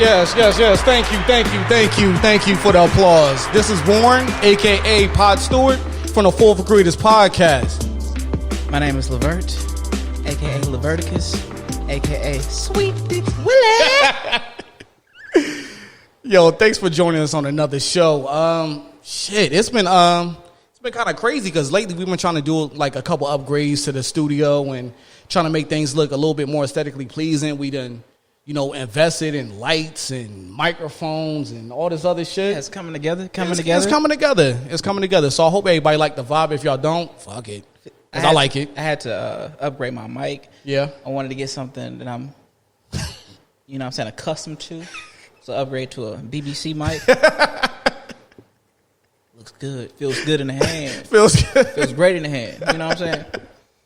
Yes. Thank you for the applause. This is Warren, a.k.a. Pod Stewart, from the Fourth Graders Podcast. My name is Levert, a.k.a. Leverticus, a.k.a. Sweet Dick Willie. Yo, thanks for joining us on another show. It's been kind of crazy because lately we've been trying to do like a couple upgrades to the studio and trying to make things look a little bit more aesthetically pleasing. We done, invested in lights and microphones and all this other shit. Yeah, it's coming together. It's coming together. So I hope everybody like the vibe. If y'all don't, fuck it. Because I like it. I had to upgrade my mic. Yeah. I wanted to get something that I'm, accustomed to. So upgrade to a BBC mic. Looks good. Feels good in the hand. Feels good. Feels great in the hand. You know what I'm saying?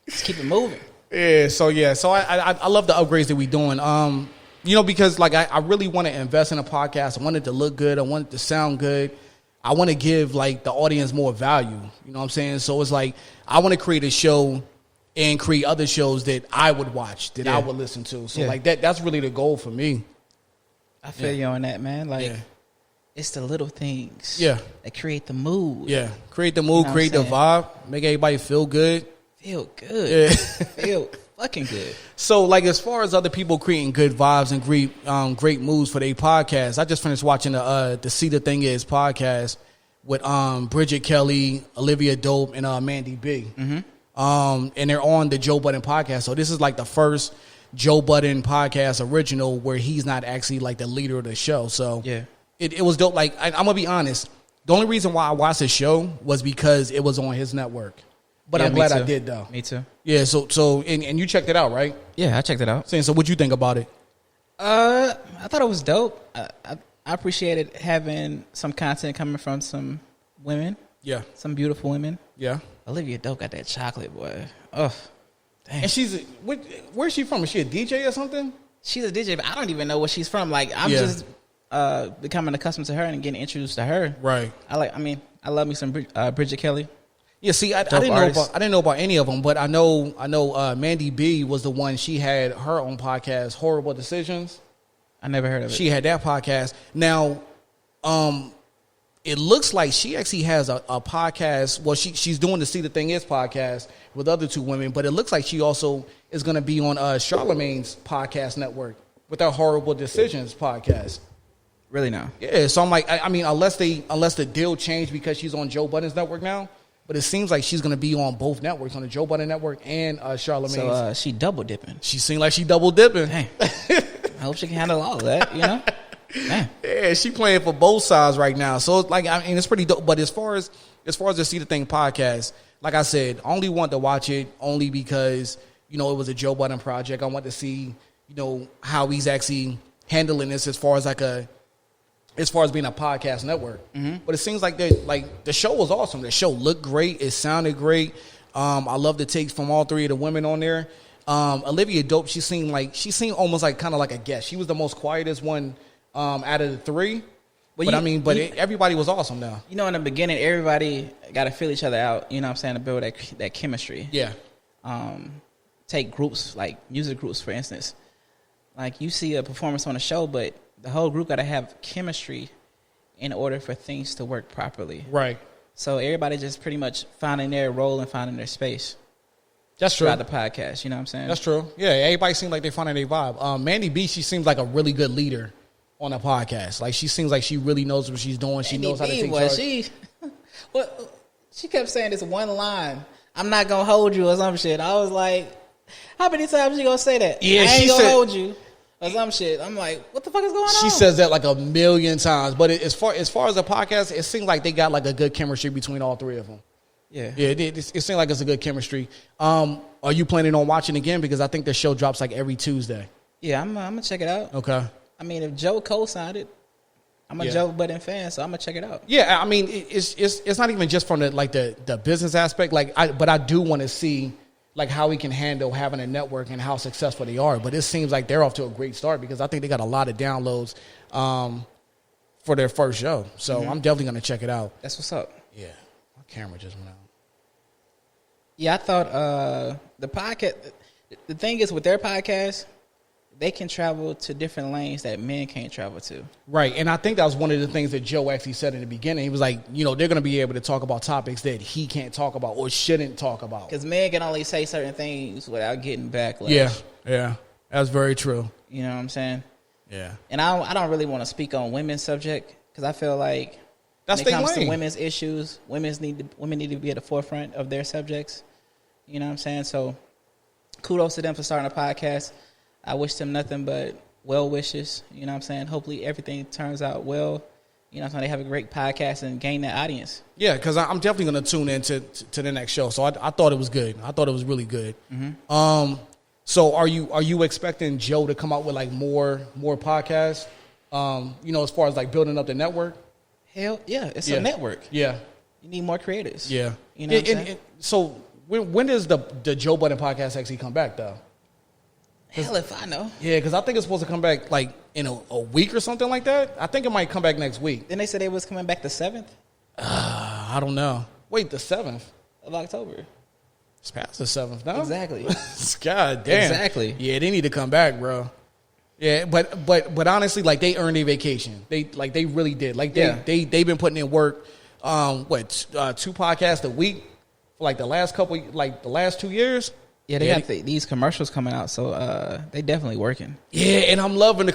Just keep it moving. So I love the upgrades that we doing. Because like I really want to invest in a podcast. I want it to look good. I want it to sound good. I want to give like the audience more value. You know what I'm saying? So it's like I want to create a show and create other shows that I would watch, that I would listen to. So like that's really the goal for me. I feel you on that, man. Like it's the little things that create the mood. Yeah. Create the mood, create the vibe, make everybody feel good. Feel good. Yeah. Feel fucking good. So, like, as far as other people creating good vibes and great moods for their podcast, I just finished watching the See the Thing Is podcast with Bridget Kelly, Olivia Dope, and Mandy B. Mm-hmm. And they're on the Joe Budden podcast. So this is like the first Joe Budden podcast original where he's not actually like the leader of the show. So it was dope. Like, I'm gonna be honest, the only reason why I watched the show was because it was on his network. But I'm glad I did, though. Me too. Yeah, so and you checked it out, right? Yeah, I checked it out. So what'd you think about it? I thought it was dope. I appreciated having some content coming from some women. Yeah. Some beautiful women. Yeah. Olivia Dope got that chocolate, boy. Oh, dang. And where's she from? Is she a DJ or something? She's a DJ, but I don't even know where she's from. Like, I'm just becoming accustomed to her and getting introduced to her. Right. I love me some Bridget Kelly. Yeah, see, I didn't know about any of them, but I know Mandy B was the one. She had her own podcast, Horrible Decisions. I never heard of it. She had that podcast. Now, it looks like she actually has a podcast. Well, she's doing the See the Thing Is podcast with other two women, but it looks like she also is going to be on Charlamagne's podcast network with her Horrible Decisions podcast. Really now? Yeah, so I'm like, unless the deal changed because she's on Joe Budden's network now. But it seems like she's going to be on both networks, on the Joe Budden network and Charlamagne's. So she double dipping. She seemed like she double dipping. Dang. I hope she can handle all of that, Damn. Yeah, she playing for both sides right now. So it's like, it's pretty dope. But as far as the See the Thing podcast, like I said, I only want to watch it only because, it was a Joe Budden project. I want to see, how he's actually handling this as far as being a podcast network. Mm-hmm. But it seems like the show was awesome. The show looked great. It sounded great. I love the takes from all three of the women on there. Olivia Dope, she seemed almost like kind of like a guest. She was the most quietest one out of the three. But everybody was awesome now. In the beginning, everybody got to feel each other out, to build that chemistry. Yeah. Take groups, like music groups, for instance. Like, you see a performance on a show, but the whole group got to have chemistry in order for things to work properly. Right. So everybody just pretty much finding their role and finding their space. That's true. Throughout the podcast, you know what I'm saying? That's true. Yeah, everybody seems like they're finding their vibe. Mandy B, she seems like a really good leader on a podcast. Like, she seems like she really knows what she's doing. She knows how to take charge. She kept saying this one line, "I'm not going to hold you," or some shit. I was like, how many times you going to say that? Yeah, I ain't going to hold you. Or some shit. I'm like, what the fuck is going on? She says that like a million times. But as far as the podcast, it seems like they got like a good chemistry between all three of them. Yeah. Yeah, it seems like it's a good chemistry. Are you planning on watching again? Because I think the show drops like every Tuesday. Yeah, I'm going to check it out. Okay. If Joe co-signed it, I'm a Joe Budden fan, so I'm going to check it out. Yeah, it's not even just from the business aspect. But I do want to see like how we can handle having a network and how successful they are. But it seems like they're off to a great start because I think they got a lot of downloads for their first show. So I'm definitely going to check it out. That's what's up. Yeah. My camera just went out. Yeah, I thought the podcast, the thing is with their podcast, they can travel to different lanes that men can't travel to. Right, and I think that was one of the things that Joe actually said in the beginning. He was like, you know, they're going to be able to talk about topics that he can't talk about or shouldn't talk about. Because men can only say certain things without getting backlash. Yeah, that's very true. You know what I'm saying? Yeah. And I don't really want to speak on women's subject because I feel like that's when it comes to women's issues, women need to be at the forefront of their subjects. You know what I'm saying? So kudos to them for starting a podcast. I wish them nothing but well wishes. You know what I'm saying? Hopefully everything turns out well. You know what I'm saying? They have a great podcast and gain that audience. Yeah, because I'm definitely going to tune in to the next show. So I thought it was good. I thought it was really good. Mm-hmm. So are you expecting Joe to come out with like more podcasts? You know, as far as like building up the network? Hell yeah, it's a network. Yeah. You need more creators. Yeah. You know what I'm saying? So when does the Joe Budden podcast actually come back though? Hell if I know. Yeah, because I think it's supposed to come back like in a week or something like that. I think it might come back next week. Then they said they was coming back the 7th? I don't know. Wait, the 7th? Of October. It's past the 7th now. Exactly. God damn. Exactly. Yeah, they need to come back, bro. Yeah, but honestly, like they earned their vacation. They really did. Like they've been putting in work. 2 podcasts a week for like the last 2 years. Yeah, they got these commercials coming out, so they definitely working. Yeah, and I'm loving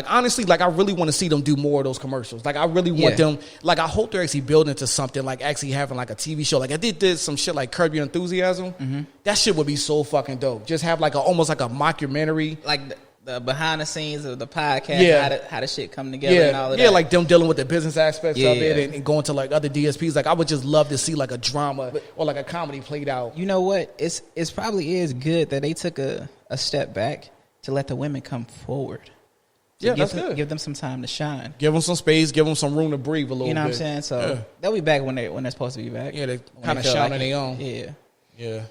honestly, I really want to see them do more of those commercials. Like I really want them. Like I hope they're actually building into something, like actually having like a TV show. Like I did some shit like Curb Your Enthusiasm. Mm-hmm. That shit would be so fucking dope. Just have like almost like a mockumentary, like the behind the scenes of the podcast, how the shit come together and all of that. Yeah, like them dealing with the business aspects of it and going to like other DSPs. Like I would just love to see like a drama or like a comedy played out. You know what? It's probably is good that they took a step back to let the women come forward. Yeah, that's good. Give them some time to shine. Give them some space. Give them some room to breathe a little bit. You know what I'm saying? So they'll be back when they're supposed to be back. Yeah, they kind of shine on their own. Yeah.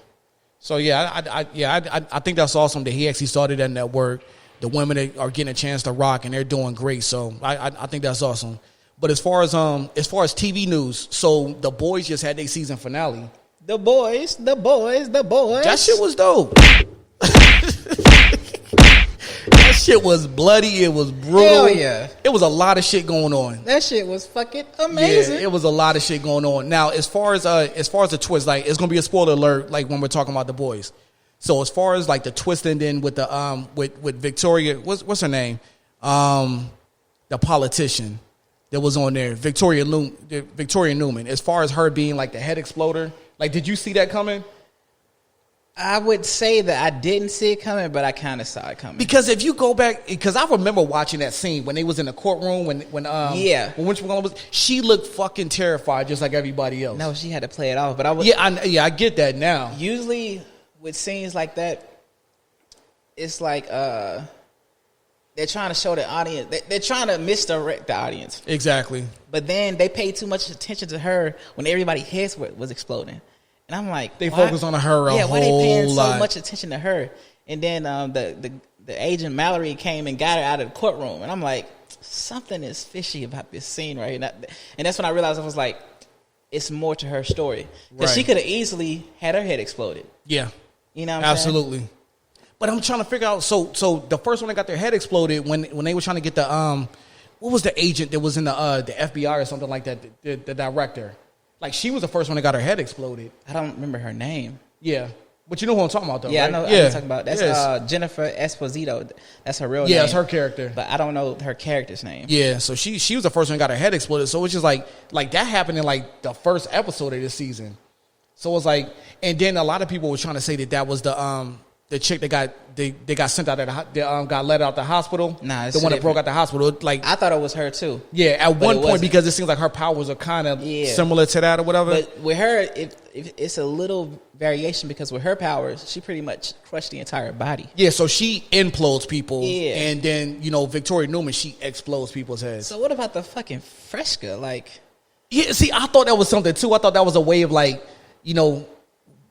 So I think that's awesome that he actually started that network. The women are getting a chance to rock and they're doing great. So I think that's awesome. But as far as TV news, so The Boys just had their season finale. The boys. That shit was dope. That shit was bloody. It was brutal. Hell yeah. It was a lot of shit going on. That shit was fucking amazing. Yeah, it was a lot of shit going on. Now, as far as the twist, like it's gonna be a spoiler alert, like when we're talking about The Boys. So as far as like the twist and then with the with Victoria, what's her name? The politician that was on there, Victoria Newman. As far as her being like the head exploder, like did you see that coming? I would say that I didn't see it coming, but I kind of saw it coming. Because if you go back, because I remember watching that scene when they was in the courtroom when was, she looked fucking terrified just like everybody else. No, she had to play it off, but I get that now. Usually with scenes like that, it's like they're trying to show the audience. They're trying to misdirect the audience. Exactly. But then they paid too much attention to her when everybody's heads was exploding. And I'm like, they focus on her a whole lot. Why they paying so much attention to her? And then the agent Mallory came and got her out of the courtroom. And I'm like, something is fishy about this scene right now. And that's when I realized I was like, it's more to her story. Because she could have easily had her head exploded. Yeah. You know what I'm saying? Absolutely. But I'm trying to figure out, so the first one that got their head exploded when they were trying to get the, what was the agent that was in the FBI or something like that, the director? Like, she was the first one that got her head exploded. I don't remember her name. Yeah. But you know who I'm talking about, though, yeah, right? I know what you're talking about. That's Jennifer Esposito. That's her real name. Yeah, it's her character. But I don't know her character's name. Yeah, so she was the first one that got her head exploded. So it's just like that happened in, like, the first episode of this season. So it's like, and then a lot of people were trying to say that was the chick that got sent out of got let out the hospital. Nah, the one that broke out the hospital. Like I thought it was her too. Yeah, at one point because it seems like her powers are kind of similar to that or whatever. But with her, it's a little variation because with her powers, she pretty much crushed the entire body. Yeah, so she implodes people. Yeah, and then Victoria Newman, she explodes people's heads. So what about the fucking Fresca? Like, yeah, see, I thought that was something too. I thought that was a way of like,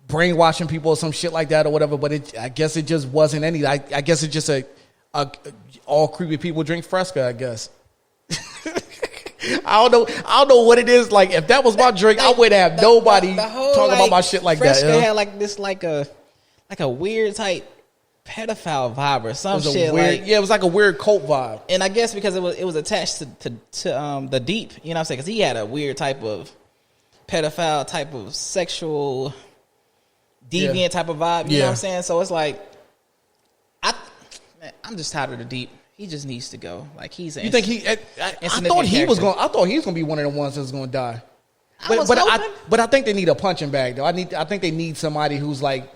brainwashing people or some shit like that or whatever, but I guess it just wasn't any. I guess it's just all creepy people drink Fresca, I guess. I don't know what it is. Like, if that was my drink, I wouldn't have nobody talking about my shit like Fresca that. Had like this like a weird type pedophile vibe or some shit. Weird, it was like a weird cult vibe. And I guess because it was attached to the Deep, you know what I'm saying? Because he had a weird type of pedophile type of sexual deviant type of vibe. You know what I'm saying? So it's like, I'm just tired of the Deep. He just needs to go. Like he's. You think he? I thought he was going. I thought he was going to be one of the ones that's going to die. But I think they need a punching bag though. I think they need somebody who's like.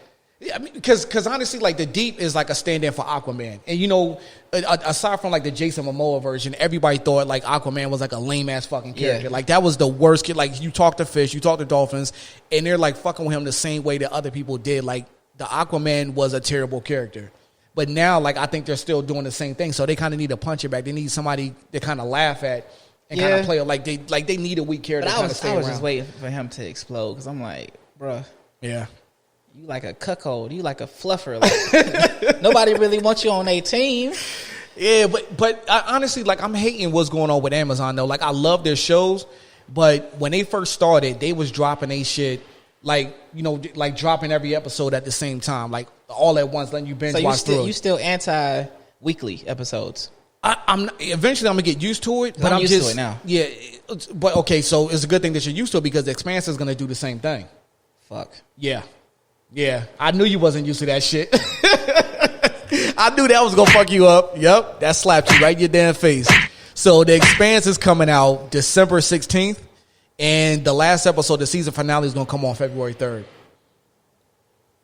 I mean, because honestly, like the Deep is like a stand-in for Aquaman, and you know, aside from like the Jason Momoa version, everybody thought like Aquaman was like a lame ass fucking character. Like that was the worst kid. Like you talk to fish, you talk to dolphins, and they're like fucking with him the same way that other people did. Like the Aquaman was a terrible character, but now like I think they're still doing the same thing. So they kind of need a punching bag. They need somebody to kind of laugh at and kind of play like they need a weak character. But I was just waiting for him to explode because I'm like, bruh. Yeah. You like a cuckold. You like a fluffer. Like, nobody really wants you on their team. Yeah, but I, honestly, like I'm hating what's going on with Amazon though. Like I love their shows, but when they first started, they was dropping a shit like you know like dropping every episode at the same time, like all at once, letting you binge watch through. You still anti weekly episodes? I'm eventually I'm gonna get used to it, but I'm used just to it now. Yeah, but okay, so it's a good thing that you're used to it because the Expanse is gonna do the same thing. Fuck. Yeah, I knew you wasn't used to that shit. I knew that was going to fuck you up. Yep, that slapped you right in your damn face. So The Expanse is coming out December 16th, and the last episode, the season finale, is going to come on February 3rd.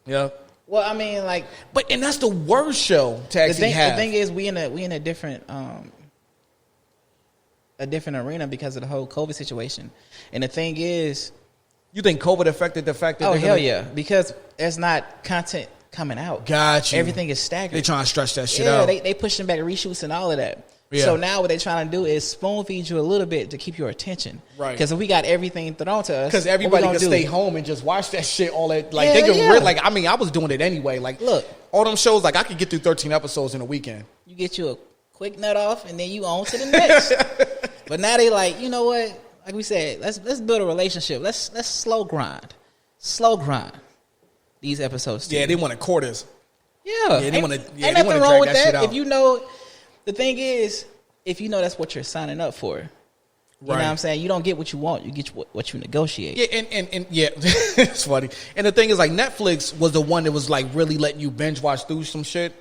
Yep. Well, I mean, like... And that's the worst show to actually have. The thing is, we in a different... a different arena because of the whole COVID situation. And the thing is... You think COVID affected the fact that? Oh hell yeah! Because there's not content coming out. Got you. Everything is staggered. They trying to stretch that shit out. Yeah, they pushing back reshoots and all of that. Yeah. So now what they're trying to do is spoon feed you a little bit to keep your attention. Right. Because if we got everything thrown to us, because everybody can stay home and just watch that shit all that. Like they can like I mean I was doing it anyway. Like look, all them shows like I could get through 13 episodes in a weekend. You get you a quick nut off and then you on to the next. But now they like, you know what? Like we said, let's build a relationship. Let's slow grind these episodes too. Yeah, they want quarters. Yeah, they want to. Yeah, ain't nothing wrong with that. If you know, the thing is, if you know that's what you're signing up for, you know what I'm saying. You don't get what you want. You get what you negotiate. Yeah, and yeah, it's funny. And the thing is, like Netflix was the one that was like really letting you binge watch through some shit.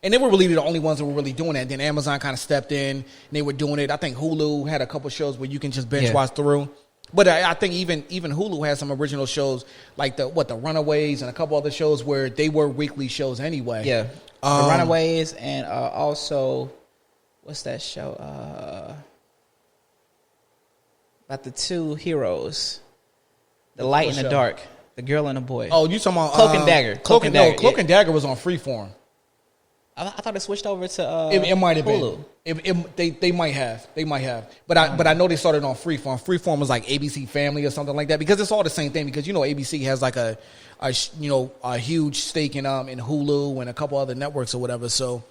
And they were really the only ones that were really doing that. Then Amazon kind of stepped in and they were doing it. I think Hulu had a couple shows where you can just binge watch through. But I think even Hulu has some original shows like the Runaways and a couple other shows where they were weekly shows anyway. Yeah, the Runaways and also what's that show about the two heroes, the light and the dark, the girl and the boy. Oh, you talking about Cloak and Dagger? Cloak and Dagger was on Freeform. I thought it switched over to it might have Hulu. Been. They might have. But I know they started on Freeform. Freeform was like ABC Family or something like that because it's all the same thing. Because you know ABC has like a huge stake in Hulu and a couple other networks or whatever. So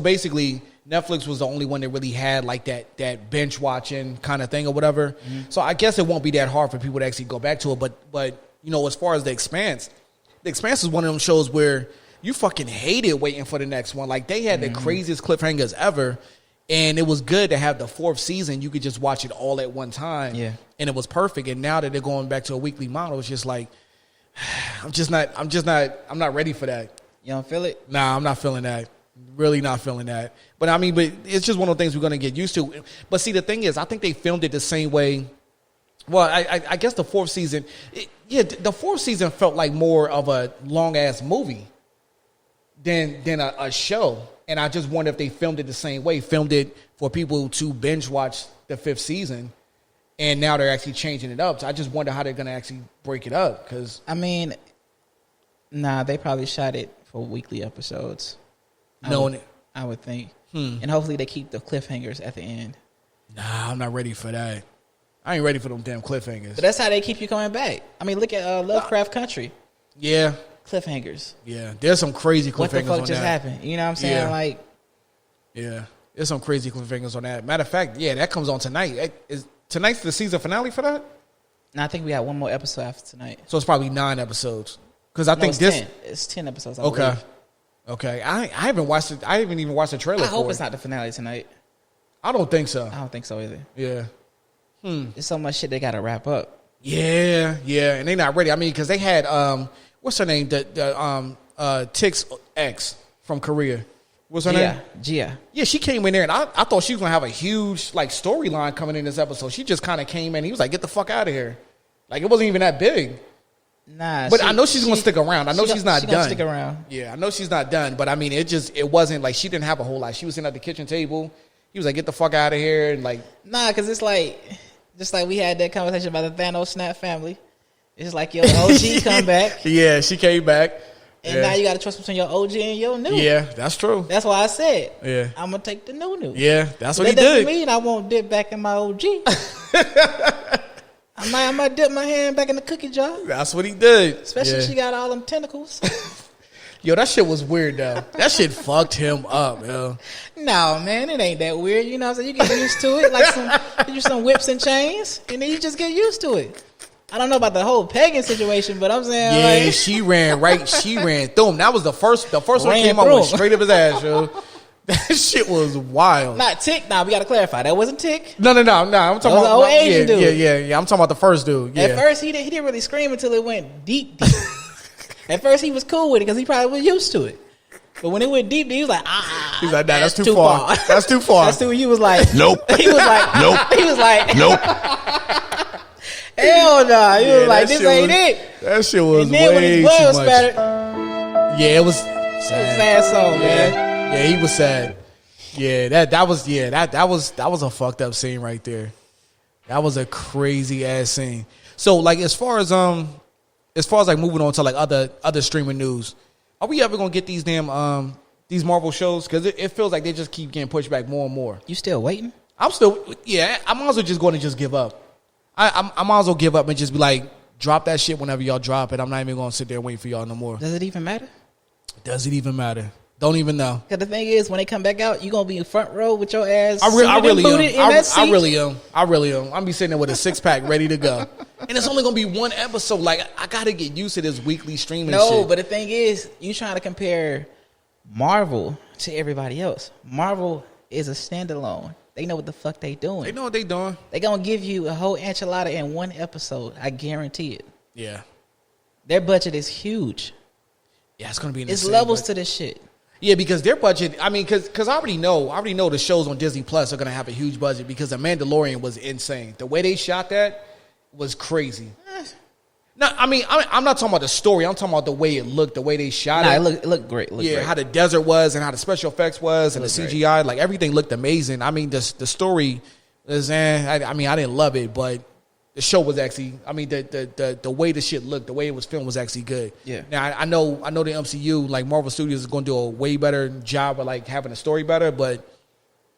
basically Netflix was the only one that really had like that binge watching kind of thing or whatever. Mm-hmm. So I guess it won't be that hard for people to actually go back to it. But you know, as far as The Expanse is one of them shows where you fucking hated waiting for the next one. Like they had the craziest cliffhangers ever, and it was good to have the fourth season. You could just watch it all at one time, and it was perfect. And now that they're going back to a weekly model, it's just like I'm not ready for that. You don't feel it? Nah, I'm not feeling that. Really not feeling that. But I mean, but it's just one of the things we're gonna get used to. But see, the thing is, I think they filmed it the same way. Well, I guess the fourth season, the fourth season felt like more of a long ass movie than a show, and I just wonder if they filmed it the same way, filmed it for people to binge watch the fifth season, and now they're actually changing it up. So I just wonder how they're gonna actually break it up. Because I mean, they probably shot it for weekly episodes. I would think, and hopefully they keep the cliffhangers at the end. Nah, I'm not ready for that. I ain't ready for them damn cliffhangers. But that's how they keep you coming back. I mean, look at Lovecraft Country. Yeah. Cliffhangers. Yeah. There's some crazy cliffhangers on that. What the fuck just happened? You know what I'm saying? Yeah. Like, yeah. There's some crazy cliffhangers on that. Matter of fact, that comes on tonight. Tonight's the season finale for that? No, I think we got one more episode after tonight. So it's probably 9 episodes. Because I think this 10. It's 10 episodes. Okay. I haven't watched it. I haven't even watched the trailer. I hope it's not the finale tonight. I don't think so. I don't think so either. Yeah. There's so much shit they got to wrap up. Yeah, and they not ready. I mean, because they had what's her name? The Tix X from Korea. What's her name? Gia. Yeah, she came in there, and I thought she was gonna have a huge like storyline coming in this episode. She just kind of came in. He was like, "Get the fuck out of here!" Like it wasn't even that big. Nah, but I know she's gonna stick around. I know she's not done. Stick around. Yeah, I know she's not done. But I mean, it wasn't like she didn't have a whole lot. She was sitting at the kitchen table. He was like, "Get the fuck out of here!" And like, nah, because it's like. Just like we had that conversation about the Thanos Snap family. It's like your OG come back. Yeah, she came back. And now you got to trust between your OG and your new. Yeah, that's true. That's why I said, yeah, I'm going to take the new. Yeah, that's what he did. That doesn't mean I won't dip back in my OG. I might dip my hand back in the cookie jar. That's what he did. Especially if she got all them tentacles. Yo, that shit was weird, though. That shit fucked him up, yo. No, man, it ain't that weird. You know what I'm saying? You get used to it. Like some whips and chains, and then you just get used to it. I don't know about the whole pagan situation, but I'm saying, yeah, she ran through him. That was the first one came out went straight up his ass, yo. That shit was wild. Not Tick. Nah, we got to clarify. That wasn't Tick. No. I'm talking about the old Asian dude. Yeah. I'm talking about the first dude. Yeah. At first, he didn't really scream until it went deep. At first, he was cool with it because he probably was used to it. But when it went deep, he was like, He's like, nah, that's too far. That's too far. That's too. He was like, nope. He was like, nope. He was like, nope. Hell nah. He was like, this ain't it. That shit was and then way when his blood was too spattered, yeah, it was sad song, man. Yeah, he was sad. Yeah, that was a fucked up scene right there. That was a crazy ass scene. So like as far as like moving on to like other streaming news, are we ever gonna get these damn these Marvel shows? Because it feels like they just keep getting pushed back more and more. You still waiting? I'm still I might as well just go and just give up. I might as well give up and just be like, drop that shit whenever y'all drop it. I'm not even gonna sit there and wait for y'all no more. Does it even matter? Does it even matter? Don't even know. Because the thing is, when they come back out, you gonna be in front row with your ass. I really am. I really am. I'm gonna be sitting there with a 6-pack ready to go. And it's only gonna be one episode. Like I gotta get used to this weekly streaming shit. No, but the thing is, you trying to compare Marvel to everybody else. Marvel is a standalone. They know what the fuck they doing. They know what they doing. They gonna give you a whole enchilada in one episode. I guarantee it. Yeah. Their budget is huge. Yeah, it's gonna be It's levels to this shit. Yeah, because their budget, I mean, because I already know the shows on Disney Plus are going to have a huge budget because The Mandalorian was insane. The way they shot that was crazy. No, I mean, I'm not talking about the story. I'm talking about the way it looked, the way they shot it. It looked great. Great. How the desert was and how the special effects was and the CGI. Great. Like, everything looked amazing. I mean, the story is, I didn't love it, but the show was actually, I mean, the way the shit looked, the way it was filmed was actually good. Yeah. Now I know the MCU, like Marvel Studios, is going to do a way better job of like having the story better, but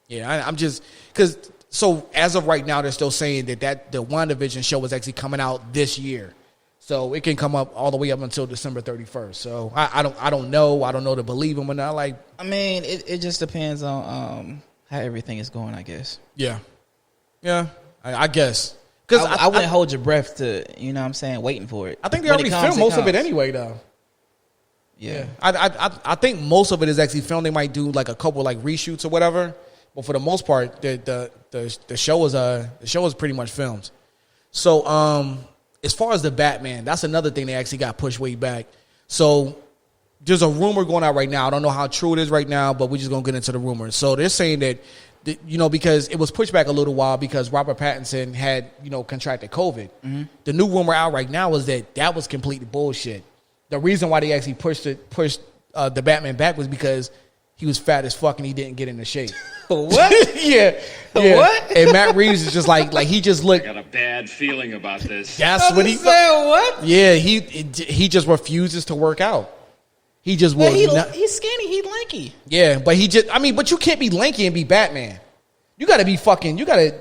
yeah, I'm just because so as of right now, they're still saying that the WandaVision show is actually coming out this year, so it can come up all the way up until December 31st. So I don't know to believe them or not. Like, I mean, it just depends on how everything is going, I guess. Yeah, I guess. I wouldn't hold your breath to, you know what I'm saying, waiting for it. I think they already filmed most of it anyway, though. Yeah. I think most of it is actually filmed. They might do like a couple like reshoots or whatever, but for the most part, the show is pretty much filmed. So as far as the Batman, that's another thing they actually got pushed way back. So there's a rumor going out right now. I don't know how true it is right now, but we're just gonna get into the rumor. So they're saying that, you know, because it was pushed back a little while because Robert Pattinson had, you know, contracted COVID. Mm-hmm. The new rumor out right now is that was completely bullshit. The reason why they actually pushed the Batman back was because he was fat as fuck and he didn't get into shape. What? yeah. What? And Matt Reeves is just like he just looked. I got a bad feeling about this. That's what he said. What? Yeah, he just refuses to work out. He just will. He's skinny. He's lanky. Yeah, but but you can't be lanky and be Batman. You got to be fucking. I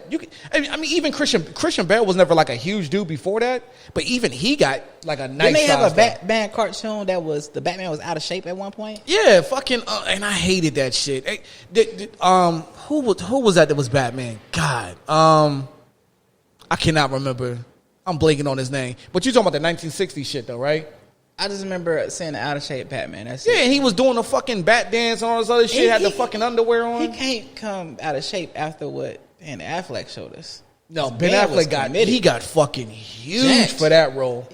mean, even Christian Bale was never like a huge dude before that, but even he got like a nice. Didn't they have a Batman cartoon the Batman was out of shape at one point? Yeah, fucking, and I hated that shit. Who was that was Batman? God, I cannot remember. I'm blanking on his name. But you're talking about the 1960s shit though, right? I just remember seeing the out of shape Batman. That's it. And he was doing the fucking bat dance and all this other shit. Had the fucking underwear on. He can't come out of shape after what Ben Affleck showed us. No, Ben Affleck got fucking huge for that role.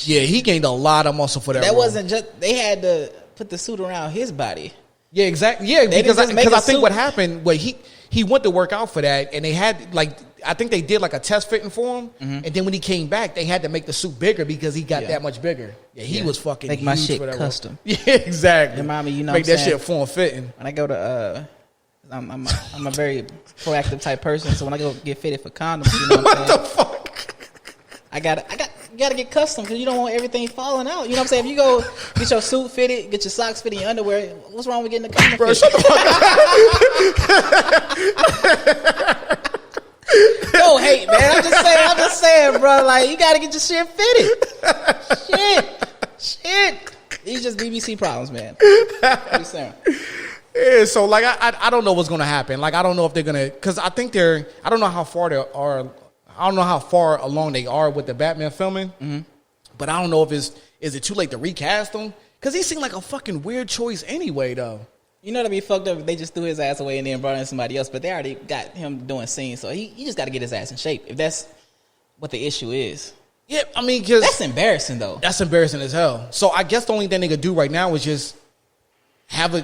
Yeah, he gained a lot of muscle for that role. That wasn't just, they had to put the suit around his body. Yeah, exactly. Yeah, because I think what happened, he went to work out for that, and they had I think they did like a test fitting for him, and then when he came back, they had to make the suit bigger because he got that much bigger. Yeah, he was fucking make huge my shit for that custom. Role. Yeah, exactly. Remind me, make that shit form fitting. When I go to I'm a very proactive type person, so when I go get fitted for condoms, you know what the fuck? You gotta get custom because you don't want everything falling out. You know what I'm saying? If you go get your suit fitted, get your socks fitted, your underwear, what's wrong with getting the condom fitted? Shut the fuck up. Don't hate, man. I'm just saying, bro. Like, you gotta get your shit fitted. Shit. These just BBC problems, man. I'm just saying. Yeah, so like I don't know what's gonna happen. Like I don't know if they're gonna, because I think I don't know how far they are. I don't know how far along they are with the Batman filming, but I don't know if is it too late to recast him, because he seemed like a fucking weird choice anyway, though. You know, to be fucked up if they just threw his ass away and then brought in somebody else, but they already got him doing scenes, so he just got to get his ass in shape if that's what the issue is. Yeah, I mean, because that's embarrassing though. That's embarrassing as hell. So I guess the only thing they could do right now is just have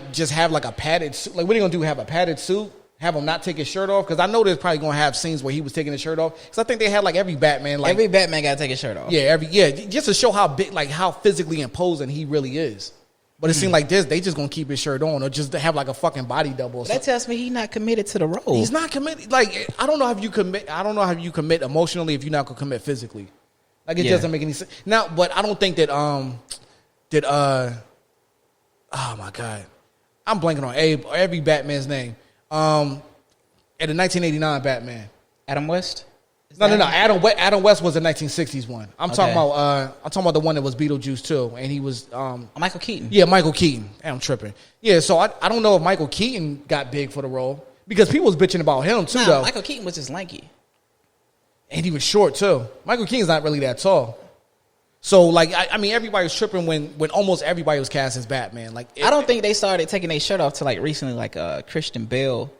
like a padded suit. Like, what are you gonna do? Have a padded suit? Have him not take his shirt off? Because I know there's probably gonna have scenes where he was taking his shirt off. Because I think they had like every Batman, like every Batman got to take his shirt off. Yeah, just to show how big, like how physically imposing he really is. But it seemed like this, they just gonna keep his shirt on, or just have like a fucking body double. Or that tells me he's not committed to the role. He's not committed. Like, I don't know how you commit emotionally if you're not gonna commit physically. Like, it doesn't make any sense. Now, but I don't think that oh my God, I'm blanking on every Batman's name. At the 1989 Batman, Adam West. No. Adam West was the 1960s one. I'm talking about the one that was Beetlejuice too, and he was Michael Keaton. Yeah, Michael Keaton. I'm tripping. Yeah, so I don't know if Michael Keaton got big for the role, because people was bitching about him too. Though Michael Keaton was just lanky, and he was short too. Michael Keaton's not really that tall. So like I mean, everybody was tripping when almost everybody was cast as Batman. Like, I don't think they started taking their shirt off till like recently, like Christian Bale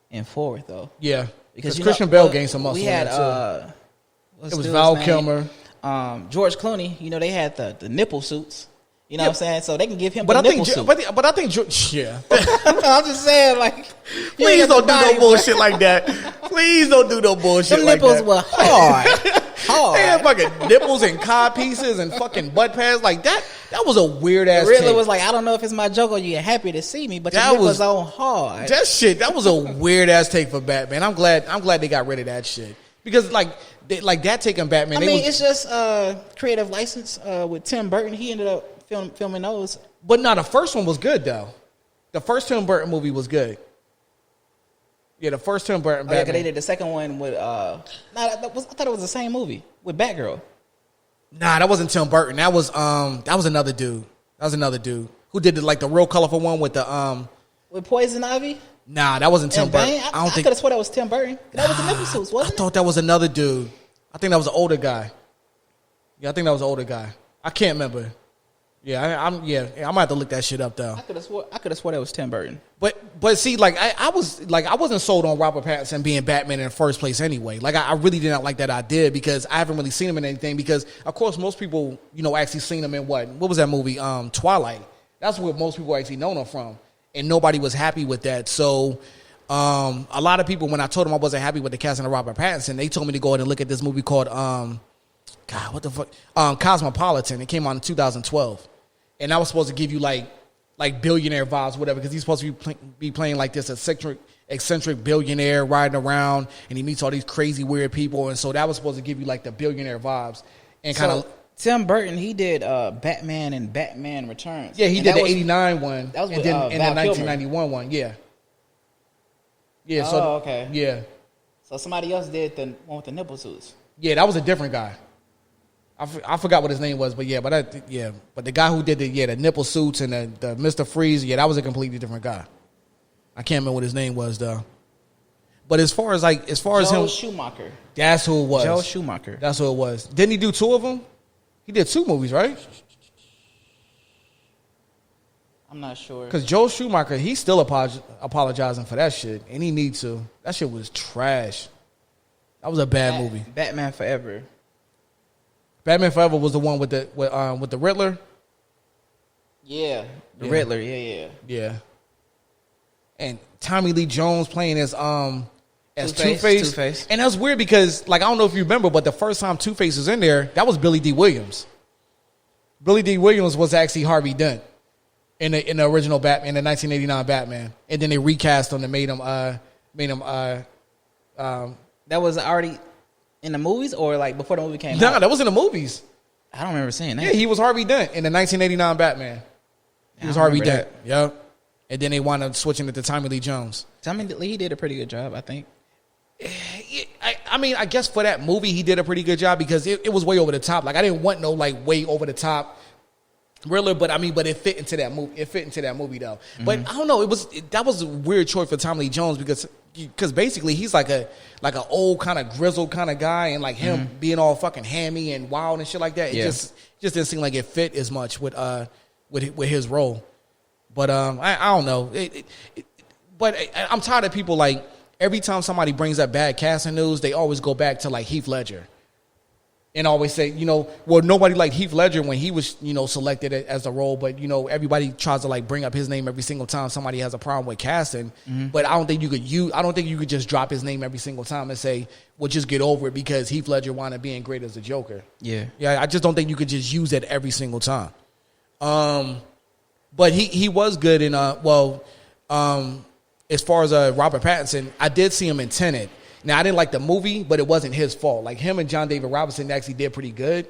and forward though. Yeah. Because Christian Bale gained some muscle. We had it was Val Kilmer, George Clooney. You know, they had the nipple suits. You know what I'm saying? So they can give him the nipple suit. But I think yeah. I'm just saying, like, please don't do no bullshit like that. Please don't do no bullshit like that. Them nipples were hard. They had fucking nipples and cod pieces and fucking butt pads like that. That was a weird ass. Really was like, I don't know if it's my joke or you're happy to see me, but your nipples on hard. That was a weird ass take for Batman. I'm glad they got rid of that shit, because like that taking Batman. I mean, it's just creative license with Tim Burton. He ended up filming those. But no, the first one was good though. The first Tim Burton movie was good. Yeah, the first Tim Burton Batman. Yeah, because they did the second one with I thought it was the same movie with Batgirl. Nah, that wasn't Tim Burton. That was another dude. That was another dude who did the real colorful one with the with Poison Ivy. Nah, that wasn't Tim Burton. I could have swore that was Tim Burton. That was the nipple suits, wasn't it? I thought that was another dude. I think that was an older guy. Yeah, I think that was an older guy. I can't remember. Yeah, I'm gonna have to look that shit up though. I could have swore that was Tim Burton. But see, like I wasn't sold on Robert Pattinson being Batman in the first place anyway. Like I really did not like that idea, because I haven't really seen him in anything. Because of course most people, actually seen him in what was that movie? Twilight. That's where most people actually know him from, and nobody was happy with that. So a lot of people, when I told them I wasn't happy with the casting of Robert Pattinson, they told me to go ahead and look at this movie called God, what the fuck? Cosmopolitan. It came out in 2012. And I was supposed to give you like billionaire vibes, whatever, because he's supposed to be playing like this eccentric billionaire riding around, and he meets all these crazy weird people, and so that was supposed to give you like the billionaire vibes and kind of. Tim Burton, he did Batman and Batman Returns. Yeah, he did the '89 one, that was with, and then the 1991 one. Yeah. Yeah. So okay. Yeah. So somebody else did the one with the nipple suits. Yeah, that was a different guy. I forgot what his name was, but but the guy who did the nipple suits and the Mr. Freeze, that was a completely different guy. I can't remember what his name was though. But as far as Joel him, Schumacher. That's who it was. Joel Schumacher. That's who it was. Didn't he do two of them? He did two movies, right? I'm not sure. Because Joel Schumacher, he's still apologizing for that shit, and he needs to. That shit was trash. That was a bad movie. Batman Forever. Batman Forever was the one with the Riddler. Yeah, the Riddler. Yeah. And Tommy Lee Jones playing as Two-Face. Two-Face. And that was weird because, like, I don't know if you remember, but the first time Two-Face was in there, that was Billy D. Williams. Billy D. Williams was actually Harvey Dent in the original Batman, in the 1989 Batman. And then they recast him and made him that was already in the movies or like before the movie came out? No, that was in the movies. I don't remember seeing that. Yeah, he was Harvey Dent in the 1989 Batman. He was Harvey Dent. Yep. And then they wound up switching it to Tommy Lee Jones. Tommy Lee did a pretty good job, I think. I mean, I guess for that movie, he did a pretty good job because it was way over the top. Like, I didn't want no, like, way over the top Riddler, but it fit into that movie. It fit into that movie, though. Mm-hmm. But I don't know. That was a weird choice for Tommy Lee Jones because basically he's like an old kind of grizzled kind of guy, and like him being all fucking hammy and wild and shit like that. It just didn't seem like it fit as much with his role. But I don't know. But I'm tired of people, like, every time somebody brings up bad casting news, they always go back to like Heath Ledger. And always say, nobody liked Heath Ledger when he was, selected as the role. But, everybody tries to like bring up his name every single time somebody has a problem with casting. Mm-hmm. But I don't think you could just drop his name every single time and say, well, just get over it because Heath Ledger wound up being great as the Joker. Yeah. Yeah, I just don't think you could just use that every single time. But he was good in, as far as Robert Pattinson, I did see him in Tenet. Now, I didn't like the movie, but it wasn't his fault. Like, him and John David Robinson actually did pretty good.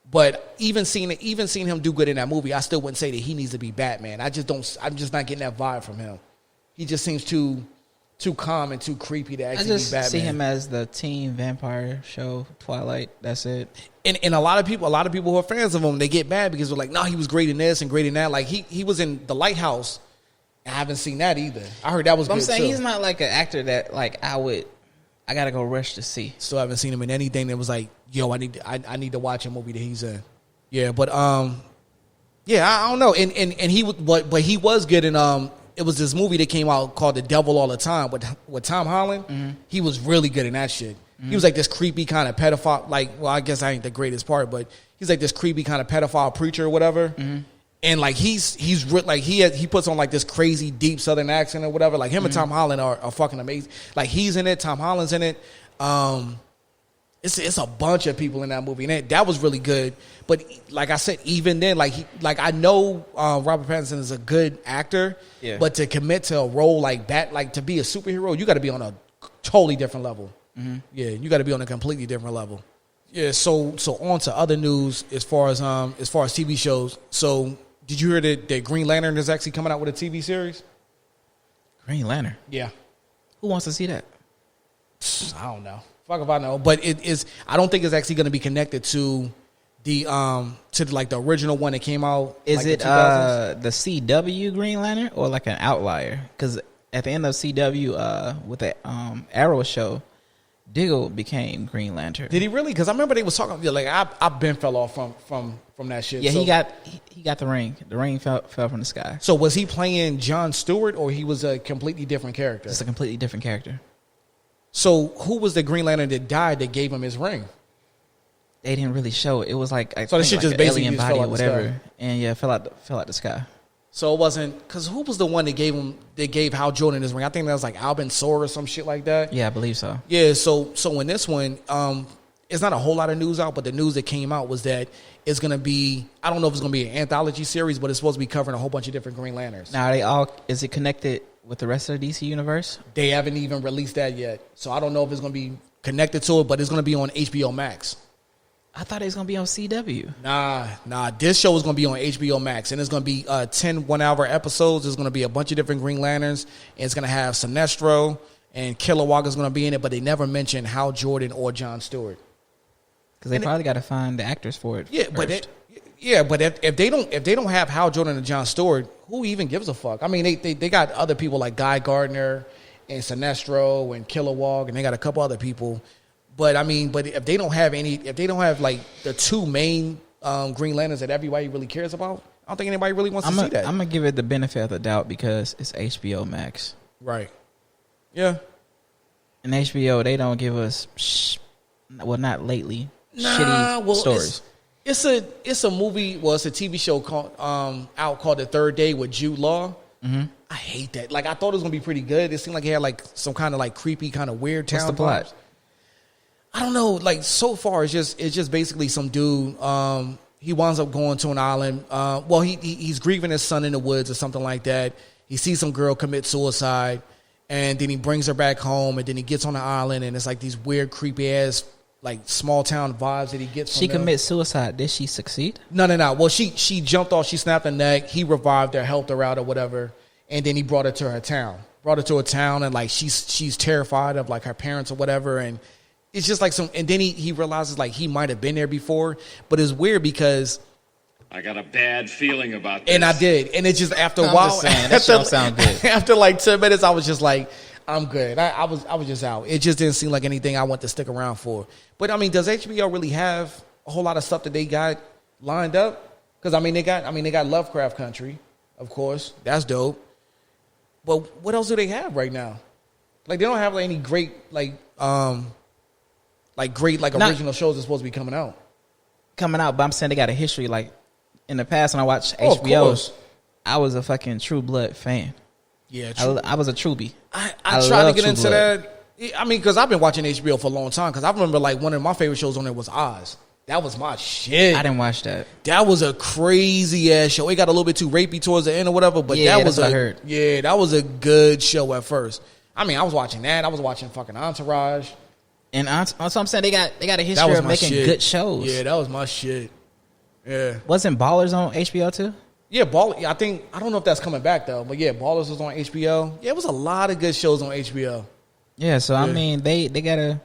But even seeing him do good in that movie, I still wouldn't say that he needs to be Batman. I'm just not getting that vibe from him. He just seems too calm and too creepy to actually be Batman. I just see him as the teen vampire show, Twilight. That's it. And a lot of people who are fans of him, they get mad because they're like, no, he was great in this and great in that. Like, he was in The Lighthouse. I haven't seen that either. I heard that was good, too. I'm saying he's not like an actor that, like, I gotta go rush to see. Still haven't seen him in anything that was like, yo, I need to watch a movie that he's in. Yeah, but I don't know. And he but he was good in it was this movie that came out called The Devil All the Time with Tom Holland. Mm-hmm. He was really good in that shit. Mm-hmm. He was like this creepy kind of pedophile, like, well, I guess I ain't the greatest part, but he's like this creepy kind of pedophile preacher or whatever. Mm-hmm. And like he's like he puts on like this crazy deep Southern accent or whatever. Like him and Tom Holland are fucking amazing. Like he's in it, Tom Holland's in it. It's a bunch of people in that movie, and that was really good. But like I said, even then, I know Robert Pattinson is a good actor, but to commit to a role like that, like to be a superhero, you got to be on a totally different level. Mm-hmm. Yeah, you got to be on a completely different level. Yeah. So on to other news as far as TV shows. So. Did you hear that Green Lantern is actually coming out with a TV series? Green Lantern? Yeah. Who wants to see that? I don't know. Fuck if I know. But it is. I don't think it's actually going to be connected to the like the original one that came out. Is it the CW Green Lantern or like an outlier? Because at the end of CW, with the Arrow show, Diggle became Green Lantern. Did he really? Because I remember they was talking like I've been fell off from that shit. Yeah, he got the ring. The ring fell from the sky. So was he playing Jon Stewart or he was a completely different character? It's a completely different character. So who was the Green Lantern that died that gave him his ring? They didn't really show it. It was like so this shit just basically alien body or whatever, and fell out the sky. So it wasn't because who was the one that gave Hal Jordan his ring? I think that was like Albin Sor or some shit like that. Yeah, I believe so. Yeah, so in this one, it's not a whole lot of news out, but the news that came out was that it's gonna be, I don't know if it's gonna be an anthology series, but it's supposed to be covering a whole bunch of different Green Lanterns. Now is it connected with the rest of the DC universe? They haven't even released that yet. So I don't know if it's gonna be connected to it, but it's gonna be on HBO Max. I thought it was going to be on CW. Nah. This show is going to be on HBO Max, and it's going to be 10 one-hour episodes. There's going to be a bunch of different Green Lanterns, and it's going to have Sinestro, and Kilowog is going to be in it, but they never mention Hal Jordan or Jon Stewart. Because they probably got to find the actors for it. Yeah, first. but if they don't have Hal Jordan and Jon Stewart, who even gives a fuck? I mean, they got other people like Guy Gardner and Sinestro and Kilowog, and they got a couple other people. But I mean, if they don't have like the two main Green Lanterns that everybody really cares about, I don't think anybody really wants to see that. I'm gonna give it the benefit of the doubt because it's HBO Max, right? Yeah. And HBO, they don't give us not lately. Shitty stories. It's a movie. Well, it's a TV show called out called The Third Day with Jude Law. Mm-hmm. I hate that. Like I thought it was gonna be pretty good. It seemed like it had like some kind of like creepy, kind of weird town. What's the plot? I don't know. Like so far, it's just basically some dude. He winds up going to an island. Well, he's grieving his son in the woods or something like that. He sees some girl commit suicide, and then he brings her back home, and then he gets on the island, and it's like these weird, creepy ass like small town vibes that he gets. From she commits suicide. Did she succeed? No. Well, she jumped off. She snapped her neck. He revived her, helped her out or whatever, and then he brought her to her town. Brought her to a town, and like she's terrified of like her parents or whatever, and it's just like some. And then he realizes like he might have been there before, but it's weird because I got a bad feeling about this. And I did, and it's just after a while. That don't sound good. After like 10 minutes, I was just like, I'm good. I was just out. It just didn't seem like anything I want to stick around for. But I mean, does HBO really have a whole lot of stuff that they got lined up? Because I mean, they got Lovecraft Country, of course. That's dope. But what else do they have right now? Like they don't have like any great original shows that's supposed to be coming out. But I'm saying they got a history. Like in the past, when I watched HBO, I was a fucking True Blood fan. Yeah, I was a Truby. I tried to get into that. I mean, because I've been watching HBO for a long time. Because I remember like one of my favorite shows on there was Oz. That was my shit. I didn't watch that. That was a crazy ass show. It got a little bit too rapey towards the end or whatever, but yeah, that was what I heard. Yeah, that was a good show at first. I mean, I was watching that. I was watching fucking Entourage. And so I'm saying they got a history of making good shows. Yeah, that was my shit. Yeah. Wasn't Ballers on HBO too? Yeah, I don't know if that's coming back though, but yeah, Ballers was on HBO. Yeah, it was a lot of good shows on HBO. Yeah, so I mean they got a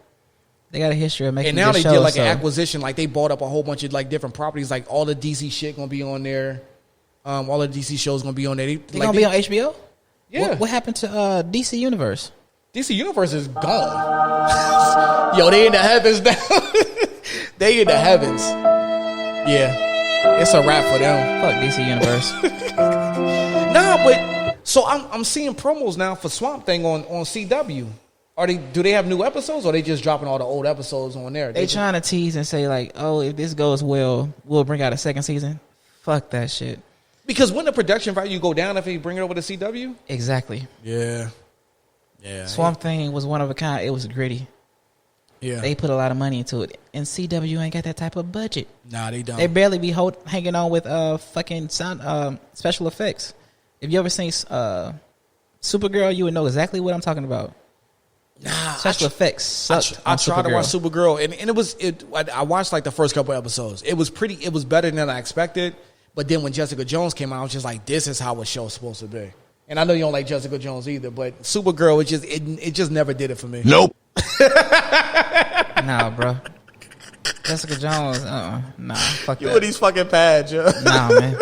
history of making. And now good they shows, did like an acquisition, like they bought up a whole bunch of like different properties, like all the DC shit gonna be on there. All the DC shows gonna be on there. They gonna be on HBO. Yeah. What happened to DC Universe? DC Universe is gone. Yo, they in the heavens now. They in the heavens. Yeah. It's a wrap for them. Fuck DC Universe. Nah, but so I'm seeing promos now for Swamp Thing on CW. Do they have new episodes, or are they just dropping all the old episodes on there? They trying to tease and say like, oh, if this goes well, we'll bring out a second season. Fuck that shit. Because wouldn't the production value go down if they bring it over to CW? Exactly. Yeah. Swamp Thing was one of a kind. It was gritty. Yeah. They put a lot of money into it. And CW ain't got that type of budget. Nah, they don't. They barely be hanging on with fucking sound special effects. If you ever seen Supergirl, you would know exactly what I'm talking about. Nah, special effects. I tried to watch Supergirl, and I watched like the first couple episodes. It was better than I expected. But then when Jessica Jones came out, I was just like, this is how a show's supposed to be. And I know you don't like Jessica Jones either, but Supergirl, it just never did it for me. Nope. Nah, bro. Jessica Jones, nah, fuck that. You with these fucking pads, yo. Nah, man.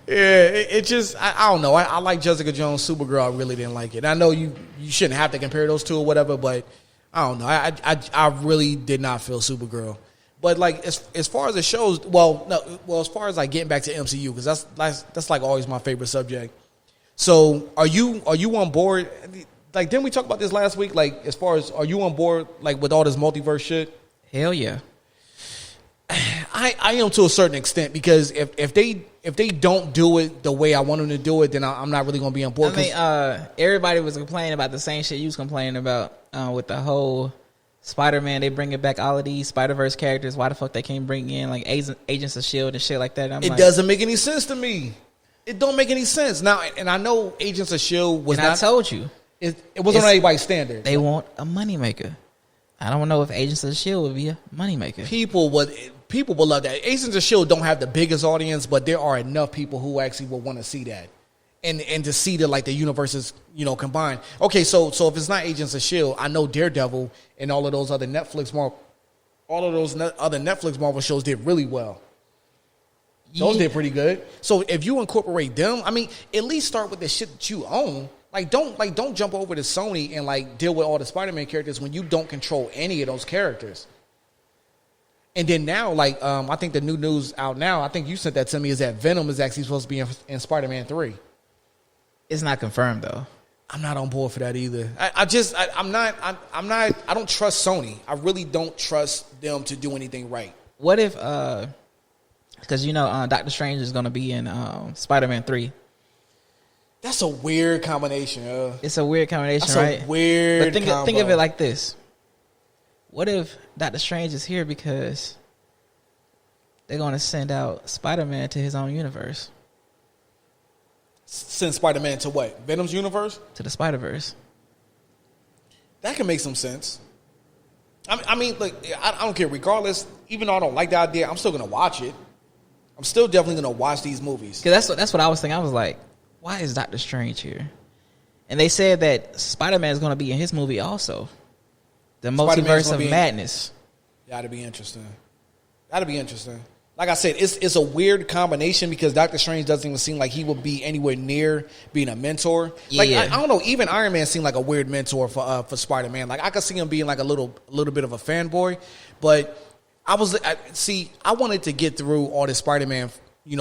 Yeah, it just, I don't know. I like Jessica Jones. Supergirl, I really didn't like it. I know you shouldn't have to compare those two or whatever, but I don't know. I really did not feel Supergirl. But like as far as the shows, as far as like getting back to MCU, because that's like always my favorite subject. So are you on board? Like, didn't we talk about this last week? Like, as far as, are you on board like with all this multiverse shit? Hell yeah. I am to a certain extent, because if they don't do it the way I want them to do it, then I'm not really going to be on board. I mean, everybody was complaining about the same shit you was complaining about with the whole Spider-Man. They bringing back all of these Spider-Verse characters. Why the fuck they can't bring in like Agents of S.H.I.E.L.D. and shit like that? It doesn't make any sense to me. It don't make any sense. Now, and I know Agents of S.H.I.E.L.D. was not. I told you. It wasn't on anybody's standard. They want a moneymaker. I don't know if Agents of S.H.I.E.L.D. would be a moneymaker. People would love that. Agents of S.H.I.E.L.D. don't have the biggest audience, but there are enough people who actually will want to see that. And to see that like the universes, combined. Okay, so if it's not Agents of S.H.I.E.L.D., I know Daredevil and all of those other Netflix Marvel shows did really well. Those did pretty good. So if you incorporate them, I mean, at least start with the shit that you own. Don't jump over to Sony and like deal with all the Spider-Man characters when you don't control any of those characters. And then now, like, I think the new news out now, I think you sent that to me, is that Venom is actually supposed to be in Spider-Man 3. It's not confirmed though. I'm not on board for that either. I don't trust Sony. I really don't trust them to do anything right. What if, because Doctor Strange is going to be in Spider-Man 3. That's a weird combination. It's a weird combination, That's right? A weird. But think of it like this: what if Doctor Strange is here because they're going to send out Spider-Man to his own universe? Send Spider-Man to what? Venom's universe? To the Spider-Verse. That can make some sense. I mean, look, I don't care. Regardless, even though I don't like the idea, I'm still going to watch it. I'm still definitely going to watch these movies. Because that's what I was thinking. I was like, why is Doctor Strange here? And they said that Spider-Man is going to be in his movie also. The Multiverse of Madness. That'd be interesting. Like I said, it's a weird combination because Doctor Strange doesn't even seem like he would be anywhere near being a mentor. Like I don't know, even Iron Man seemed like a weird mentor for Spider-Man. Like I could see him being like a little bit of a fanboy, but I wanted to get through all this Spider-Man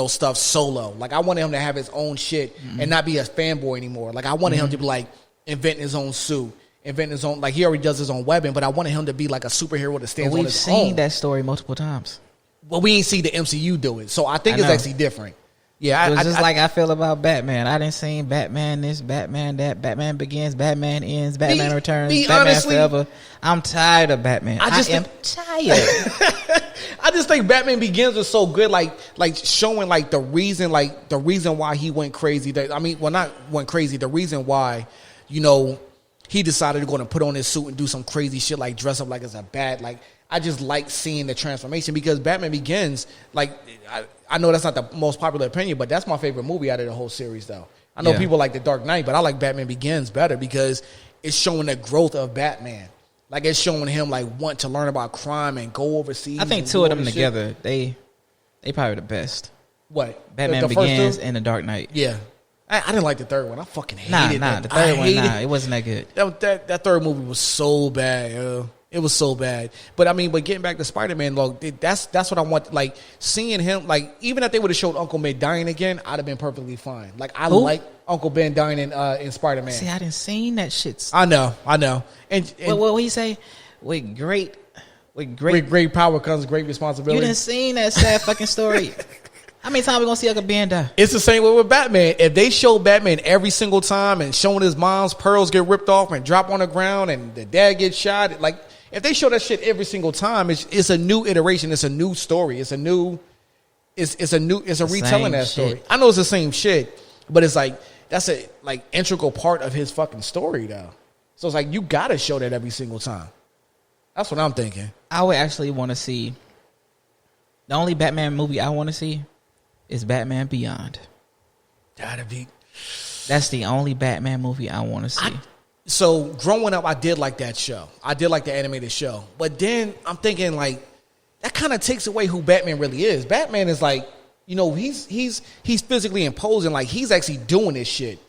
stuff solo. Like I wanted him to have his own shit and not be a fanboy anymore. Like I wanted him to be like inventing his own suit, inventing his own, like he already does his own weapon, but I wanted him to be like a superhero that stands on his own. We've seen that story multiple times. Well, we ain't see the MCU do it, so I think it's actually different. Yeah, it was just like I feel about Batman. I didn't see Batman this, Batman that, Batman Begins, Batman Ends, Batman Returns, Batman honestly, Forever. I'm tired of Batman. I am tired. I just think Batman Begins was so good, like showing like the reason why he went crazy. Not went crazy. The reason why, he decided to go and put on his suit and do some crazy shit, like dress up like it's a bat. Like I just like seeing the transformation because Batman Begins, like I know that's not the most popular opinion, but that's my favorite movie out of the whole series, though. I know people like The Dark Knight, but I like Batman Begins better because it's showing the growth of Batman. Like it's showing him like want to learn about crime and go overseas. I think two of them together, they probably the best. What? Batman Begins and The Dark Knight. Yeah. I didn't like the third one. I fucking hated it. The third one, it wasn't that good. That third movie was so bad, It was so bad. But getting back to Spider-Man, that's what I want. Like seeing him, like even if they would have showed Uncle Ben dying again, I'd have been perfectly fine. Like I like Uncle Ben dying in Spider-Man. See, I didn't seen that shit. I know. And what he say? With great power comes great responsibility. You didn't seen that sad fucking story. How many times we gonna see Uncle Ben die? It's the same way with Batman. If they show Batman every single time and showing his mom's pearls get ripped off and drop on the ground and the dad gets shot, like if they show that shit every single time, it's a new iteration. It's a new story. It's a retelling that story. Shit. I know it's the same shit, but it's like that's a like integral part of his fucking story though. So it's like you gotta show that every single time. That's what I'm thinking. I would actually want to see the only Batman movie I want to see is Batman Beyond. That's the only Batman movie I want to see. So growing up, I did like that show. I did like the animated show. But then I'm thinking like that kind of takes away who Batman really is. Batman is like, he's physically imposing. Like he's actually doing this shit.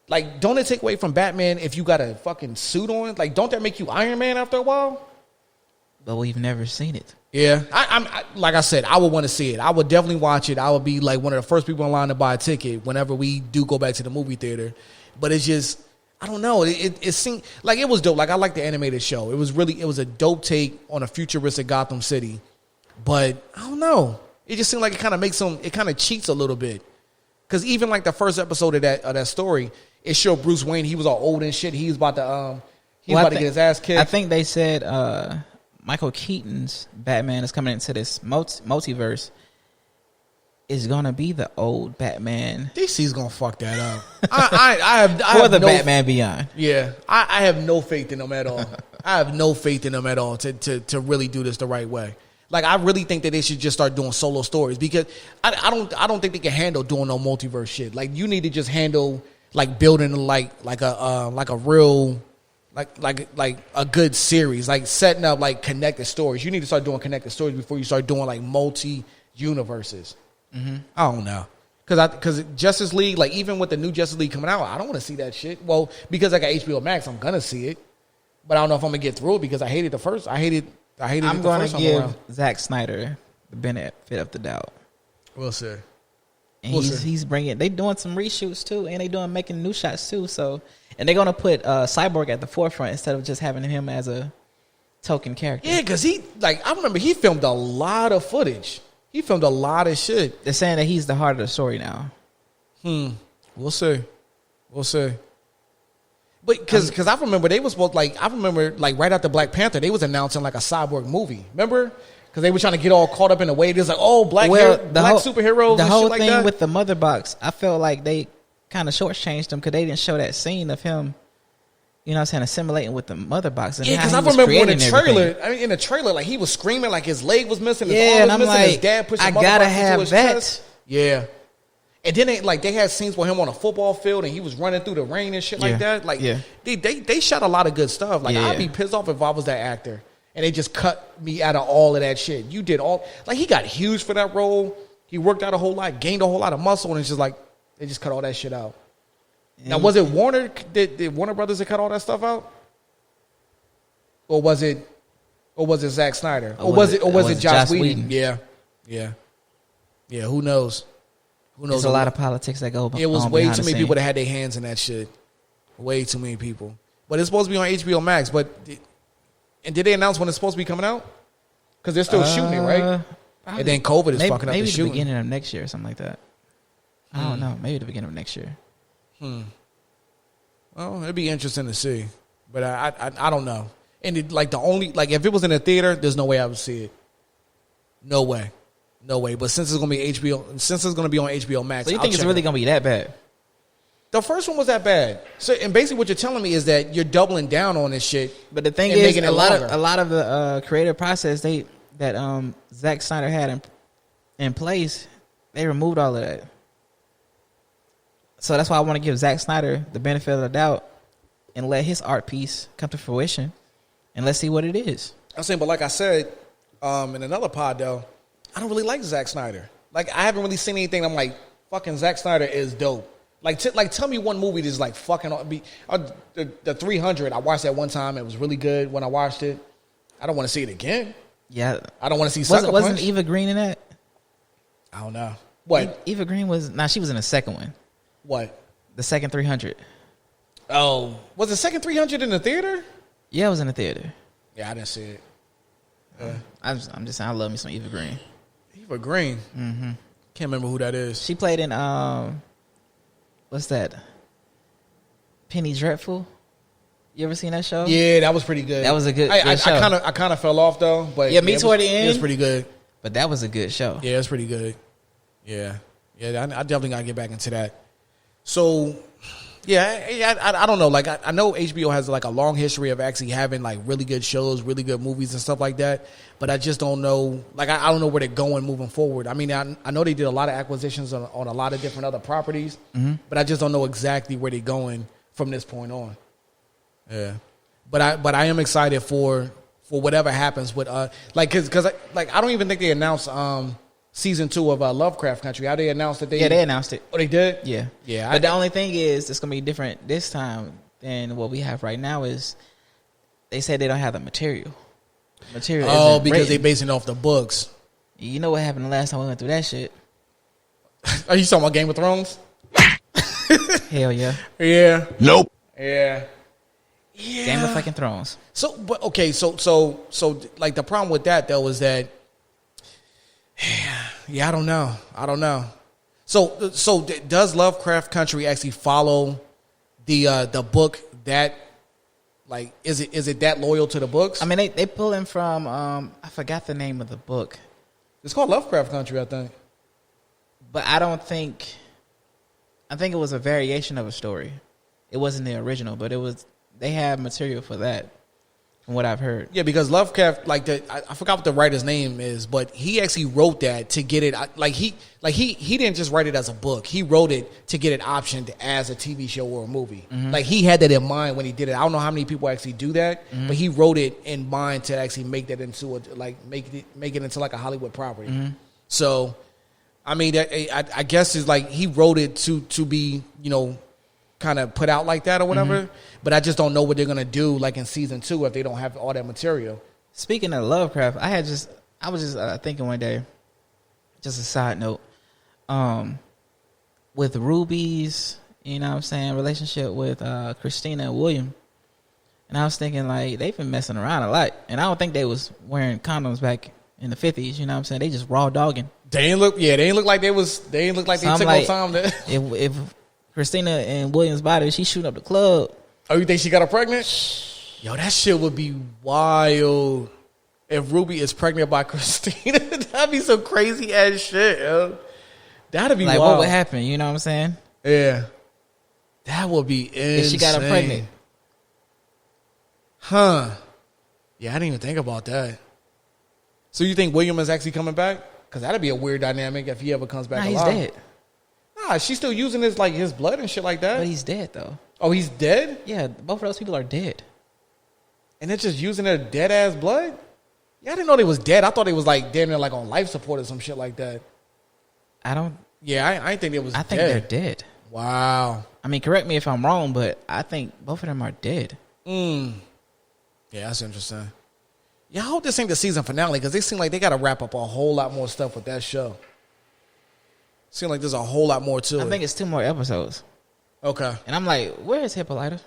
Like, don't it take away from Batman if you got a fucking suit on? Like, don't that make you Iron Man after a while? But we've never seen it. Yeah, I like I said, I would want to see it. I would definitely watch it. I would be like one of the first people in line to buy a ticket whenever we do go back to the movie theater. But it's just, I don't know. It seemed like it was dope. Like I like the animated show. It was a dope take on a futuristic Gotham City. But I don't know. It just seemed like it kind of it kind of cheats a little bit. Because even like the first episode of that story, it showed Bruce Wayne. He was all old and shit. He was about to get his ass kicked. I think they said Michael Keaton's Batman is coming into this multiverse is gonna be the old Batman. DC's gonna fuck that up. I have Batman Beyond. Yeah, I have no faith in them at all. I have no faith in them at all to really do this the right way. Like I really think that they should just start doing solo stories because I don't think they can handle doing no multiverse shit. Like you need to just handle like building like a real. Like a good series, like setting up like connected stories. You need to start doing connected stories before you start doing like multi-universes. Mm-hmm. I don't know. Because Justice League, like even with the new Justice League coming out, I don't want to see that shit. Well, because I got HBO Max, I'm going to see it. But I don't know if I'm going to get through it because I hated the I hated I'm it the going first to time give around. Zack Snyder the benefit of the doubt. We'll see. And he's bringing. They doing some reshoots too, and they making new shots too. So, and they're gonna put Cyborg at the forefront instead of just having him as a token character. Yeah, because I remember he filmed a lot of footage. He filmed a lot of shit. They're saying that he's the heart of the story now. We'll see. But because I remember they was supposed right after Black Panther, they was announcing like a Cyborg movie. Remember? Because they were trying to get all caught up in the way. It was like, black superheroes. The and whole shit like thing that. with the mother box, I felt like they kind of shortchanged him because they didn't show that scene of him. You know what I'm saying? Assimilating with the mother box. And yeah, because I remember in the trailer, like he was screaming like his leg was missing, his arm was missing, his dad pushed the mother box into his chest. Yeah. And then they had scenes with him on a football field and he was running through the rain and shit like that. Like they shot a lot of good stuff. Like I'd be pissed off if I was that actor and they just cut me out of all of that shit. You did all he got huge for that role. He worked out a whole lot, gained a whole lot of muscle, and it's just like they just cut all that shit out. Now was it Warner? Did Warner Brothers that cut all that stuff out? Or was it Zack Snyder? Or was it Joss Whedon? Yeah. Who knows? There's a lot of politics that go. It was way too many people that had their hands in that shit. Way too many people. But it's supposed to be on HBO Max. And did they announce when it's supposed to be coming out? Because they're still shooting it, right? And then COVID is fucking up the shooting. Maybe the beginning of next year or something like that. I don't know. Maybe the beginning of next year. Well, it'd be interesting to see. But I don't know. And if it was in a theater, there's no way I would see it. No way. But since it's gonna be on HBO Max, so you think it's really gonna be that bad? The first one was that bad. So, and basically, what you're telling me is that you're doubling down on this shit. But the thing is, a lot of the creative process that Zack Snyder had in place, they removed all of that. So that's why I want to give Zack Snyder the benefit of the doubt and let his art piece come to fruition, and let's see what it is. I'm saying, but like I said in another pod, though, I don't really like Zack Snyder. Like, I haven't really seen anything. I'm like, fucking Zack Snyder is dope. Like, tell me one movie that's like fucking. The 300. I watched that one time. It was really good when I watched it. I don't want to see it again. Yeah, I don't want to see Sucker Punch. Wasn't Eva Green in that? I don't know. What? Eva Green was. She was in the second one. What? The second 300. Oh, was the second 300 in the theater? Yeah, it was in the theater. Yeah, I didn't see it. I'm just saying, I love me some Eva Green. Eva Green. Mm-hmm. Can't remember who that is. She played in what's that? Penny Dreadful. You ever seen that show? Yeah, that was pretty good. That was a good show. I kind of fell off though, but me toward the end. It was pretty good. But that was a good show. Yeah, it was pretty good. Yeah. I definitely gotta get back into that. So, yeah, I don't know. Like, I know HBO has like a long history of actually having like really good shows, really good movies and stuff like that. But I just don't know. Like, I don't know where they're going moving forward. I mean, I know they did a lot of acquisitions on a lot of different other properties, but I just don't know exactly where they're going from this point on. Yeah, but I am excited for whatever happens with because I don't even think they announced season 2 of Lovecraft Country. How they announced that they... Yeah, they announced it. Oh, they did? Yeah. Yeah. But the only thing is, it's going to be different this time than what we have right now is they said they don't have the material. Oh, because they're basing it off the books. You know what happened the last time we went through that shit? Are you talking about Game of Thrones? Hell yeah. Yeah. Nope. Yeah. Game of fucking Thrones. So, but okay, so like the problem with that though is that yeah, I don't know. So does Lovecraft Country actually follow the book that, like, is it that loyal to the books? I mean, they pull in from I forgot the name of the book. It's called Lovecraft Country, I think. But I think it was a variation of a story. It wasn't the original, but they have material for that. From what I've heard. Yeah, because Lovecraft, I forgot what the writer's name is, but he actually wrote that to get it, he didn't just write it as a book. He wrote it to get it optioned as a TV show or a movie. Mm-hmm. Like, he had that in mind when he did it. I don't know how many people actually do that, but he wrote it in mind to actually make that into make it into like a Hollywood property. Mm-hmm. So, I mean, I guess it's like he wrote it to be, kind of put out like that or whatever. Mm-hmm. But I just don't know what they're gonna do like in season 2 if they don't have all that material. Speaking of Lovecraft, I was just thinking one day, just a side note, with Ruby's, you know what I'm saying, relationship with Christina and William. And I was thinking, like, they've been messing around a lot. And I don't think they was wearing condoms back in the 50s, you know what I'm saying? They just raw dogging. They ain't look like they took no time to. If Christina and William's body, she shooting up the club. Oh, you think she got her pregnant? Yo, that shit would be wild. If Ruby is pregnant by Christina, that'd be some crazy ass shit, yo. That'd be like, wild. what would happen? You know what I'm saying? Yeah. That would be insane. If she got her pregnant. Huh. Yeah, I didn't even think about that. So you think William is actually coming back? Because that'd be a weird dynamic if he ever comes back alive. He's dead. Nah, she's still using his blood and shit like that. But he's dead, though. Oh, he's dead? Yeah, both of those people are dead. And they're just using their dead ass blood? Yeah, I didn't know they was dead. I thought they was like damn near like on life support or some shit like that. Yeah, I didn't think it was dead. I think they're dead. Wow. I mean, correct me if I'm wrong, but I think both of them are dead. Yeah, that's interesting. Yeah, I hope this ain't the season finale because they seem like they got to wrap up a whole lot more stuff with that show. Seem like there's a whole lot more to it. I think it's 2 more episodes. Okay. And I'm like, where is Hippolyta?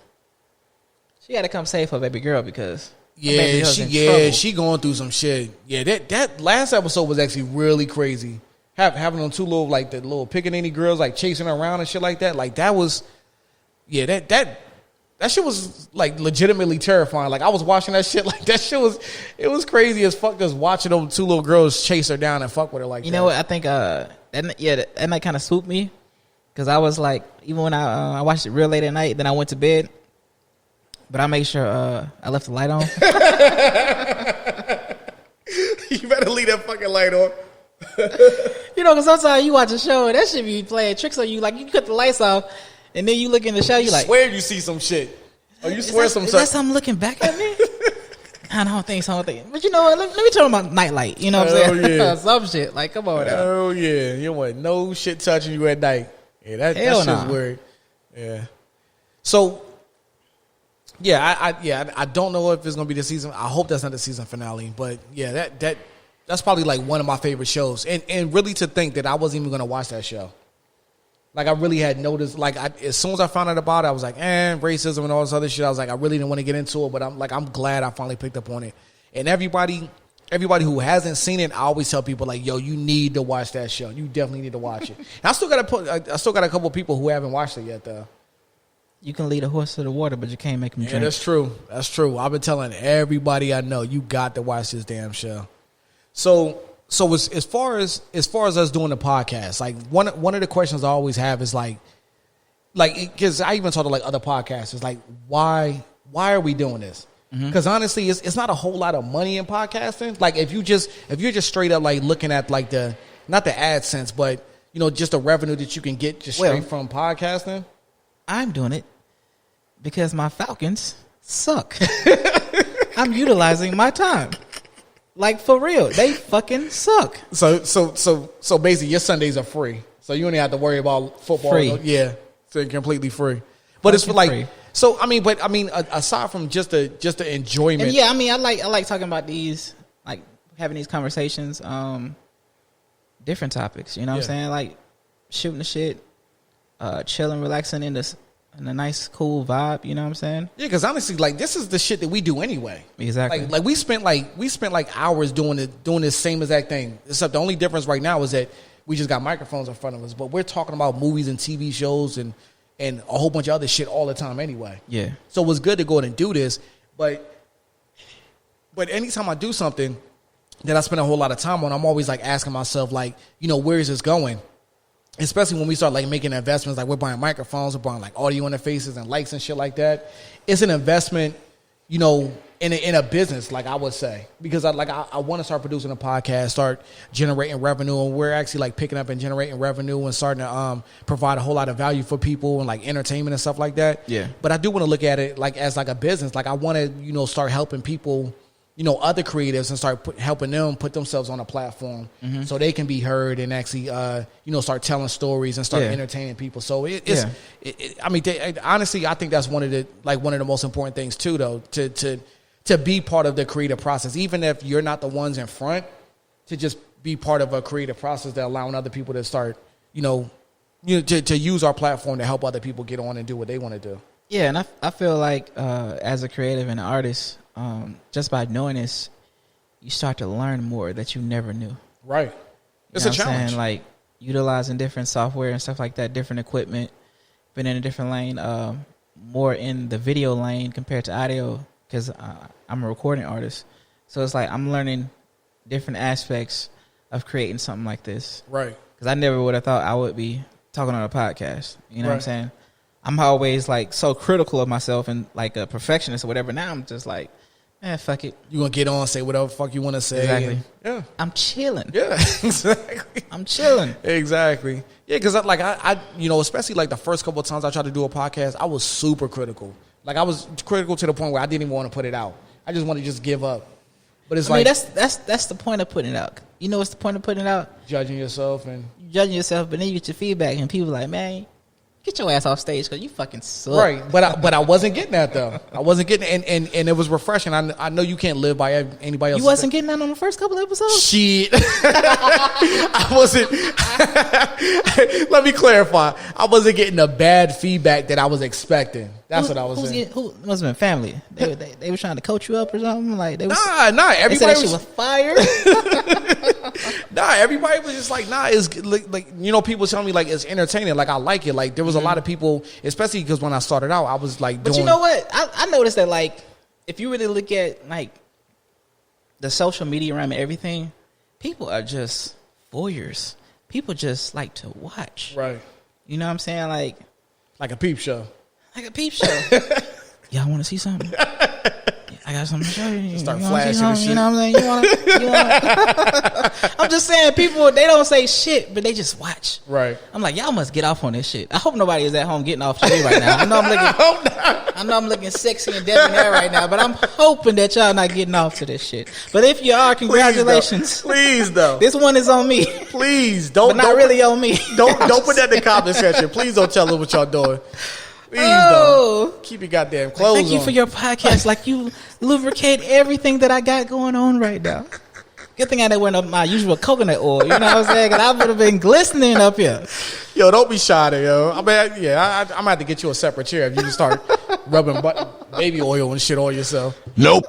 She got to come save her baby girl because she going through some shit. Yeah, that last episode was actually really crazy. Having them two little like the little pickaninny girls like chasing her around and shit like that. Like that was, yeah, that shit was like legitimately terrifying. Like I was watching that shit. Like that shit was crazy as fuck. Just watching them two little girls chase her down and fuck with her like that. You know what? I think that night kind of swooped me because I was like, even when I watched it real late at night, then I went to bed. But I made sure I left the light on. You better leave that fucking light on. You know, because sometimes you watch a show and that shit be playing tricks on you. Like you cut the lights off and then you look in the show, you like, swear you see some shit. Oh, you swear some shit. Is that something looking back at me? I don't think so. But you know what? Let me turn on my nightlight. You know what I'm saying? Yeah. Some shit. Like, come on now. Oh, yeah. You want no shit touching you at night. Yeah, that shit's weird. Yeah. So, yeah, I don't know if it's going to be the season. I hope that's not the season finale. But, yeah, that's probably, like, one of my favorite shows. And really to think that I wasn't even going to watch that show. Like, I really had noticed, like, as soon as I found out about it, I was like, racism and all this other shit. I was like, I really didn't want to get into it, but I'm glad I finally picked up on it. And everybody who hasn't seen it, I always tell people, like, yo, you need to watch that show. You definitely need to watch it. And I still got a couple of people who haven't watched it yet, though. You can lead a horse to the water, but you can't make him drink. Yeah, that's true. That's true. I've been telling everybody I know, you got to watch this damn show. So as far as us doing the podcast, like one of the questions I always have is like because I even talk to like other podcasters, like why are we doing this? Because honestly, it's not a whole lot of money in podcasting. Like if you're just straight up like looking at like not the AdSense, but you know just the revenue that you can get just straight from podcasting. I'm doing it because my Falcons suck. I'm utilizing my time. Like, for real, they fucking suck. So basically, your Sundays are free. So you don't have to worry about football. Free. Yeah, so completely free. But it's like, free. So I mean, aside from just the enjoyment. And yeah, I mean, I like talking about these, like having these conversations, different topics. You know what I'm saying? Like shooting the shit, chilling, relaxing in a nice, cool vibe, you know what I'm saying? Yeah, because honestly, like this is the shit that we do anyway. Exactly. Like we spent hours doing this same exact thing. Except the only difference right now is that we just got microphones in front of us, but we're talking about movies and TV shows and a whole bunch of other shit all the time anyway. Yeah. So it was good to go ahead and do this, but anytime I do something that I spend a whole lot of time on, I'm always like asking myself, like, you know, where is this going? Especially when we start like making investments, like we're buying microphones, we're buying like audio interfaces and lights and shit like that. It's an investment, you know, in a business, like I would say, because I want to start producing a podcast, start generating revenue, and we're actually like picking up and generating revenue and starting to provide a whole lot of value for people and like entertainment and stuff like that. Yeah. But I do want to look at it like as like a business. Like I want to, you know, start helping people, you know, other creatives and start helping them put themselves on a platform so they can be heard and actually, you know, start telling stories and start entertaining people. So honestly, I think that's one of the most important things too, though, to be part of the creative process, even if you're not the ones in front, to just be part of a creative process that allowing other people to start, to use our platform to help other people get on and do what they want to do. Yeah, and I feel like as a creative and an artist, just by knowing this, you start to learn more that you never knew. Right. It's a challenge. Saying? Like utilizing different software and stuff like that, different equipment, been in a different lane, more in the video lane compared to audio because I'm a recording artist. So it's like I'm learning different aspects of creating something like this. Right. Because I never would have thought I would be talking on a podcast. You know what I'm saying? I'm always like so critical of myself and like a perfectionist or whatever. Now I'm just like, man, fuck it. You gonna get on, say whatever the fuck you want to say. Exactly. Yeah. I'm chilling. Yeah, exactly. I'm chilling. Exactly. Yeah, because I especially like the first couple of times I tried to do a podcast, I was super critical. Like I was critical to the point where I didn't even want to put it out. I just want to just give up. But it's that's the point of putting it out. You know what's the point of putting it out? Judging yourself, but then you get your feedback and people like, man, get your ass off stage because you fucking suck. Right, but I wasn't getting that though. I wasn't getting and it was refreshing. I know you can't live by anybody else. You wasn't getting that on the first couple episodes? Shit. I wasn't. Let me clarify. I wasn't getting the bad feedback that I was expecting. That's what I was saying. Who must have been family? They were trying to coach you up or something? Like they was, nah. Everybody was fire. Nah, everybody was just like, nah. It's like people tell me like it's entertaining. Like I like it. Like there was a lot of people, especially because when I started out, I was like, but you know what? I noticed that like if you really look at like the social media around everything, people are just voyeurs. People just like to watch. Right. You know what I'm saying? Like a peep show. Like a peep show. Y'all want to see something? I got something to show you. Just start flashing and shit. You know what I'm saying? You wanna I'm just saying, people, they don't say shit, but they just watch. Right. I'm like, y'all must get off on this shit. I hope nobody is at home getting off today right now. I know I'm looking sexy and debonair right now, but I'm hoping that y'all not getting off to this shit. But if you are, congratulations. Please, though. This one is on me. Please, don't. But not really on me. Don't put that in the comment section. Please don't tell them what y'all doing. Please don't. Keep your goddamn clothes on. Thank you for your podcast. Like you lubricate everything that I got going on right now. Good thing I didn't wear my usual coconut oil. You know what I'm saying? Because I would have been glistening up here. Yo, don't be shy there, yo. I mean, I'm going to have to get you a separate chair if you just start rubbing baby oil and shit on yourself. Nope.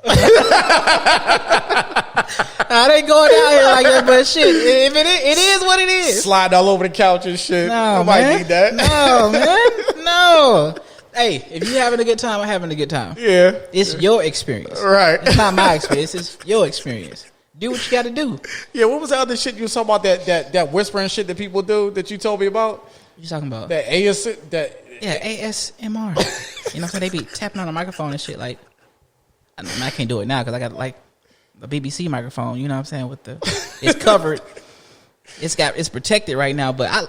I ain't going down here like that, but shit, if it is what it is. Slide all over the couch and shit. No, Nobody man. need that. No, man. No. Hey, if you're having a good time, I'm having a good time. Yeah. It's your experience. Right. It's not my experience. It's your experience. Do what you got to do. Yeah, what was the other shit you was talking about, that whispering shit that people do that you told me about? What you talking about? That ASMR. ASMR. You know what I'm saying? They be tapping on the microphone and shit. Like, I can't do it now because I got like a BBC microphone. You know what I'm saying? It's covered. It's protected right now. But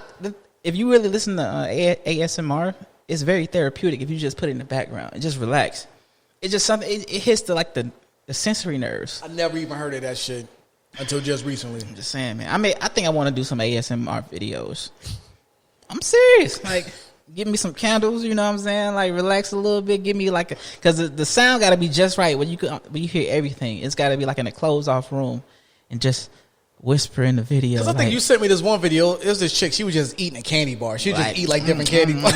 if you really listen to ASMR, it's very therapeutic. If you just put it in the background and just relax, it's just something. It hits the sensory nerves. I never even heard of that shit until just recently. I'm just saying, man. I think I want to do some ASMR videos. I'm serious. Like, give me some candles. You know what I'm saying? Like, relax a little bit. Give me because the sound got to be just right when you hear everything. It's got to be like in a closed off room and just whisper in the video. Because I think you sent me this one video. It was this chick. She was just eating a candy bar. She would just eat like different candy bars.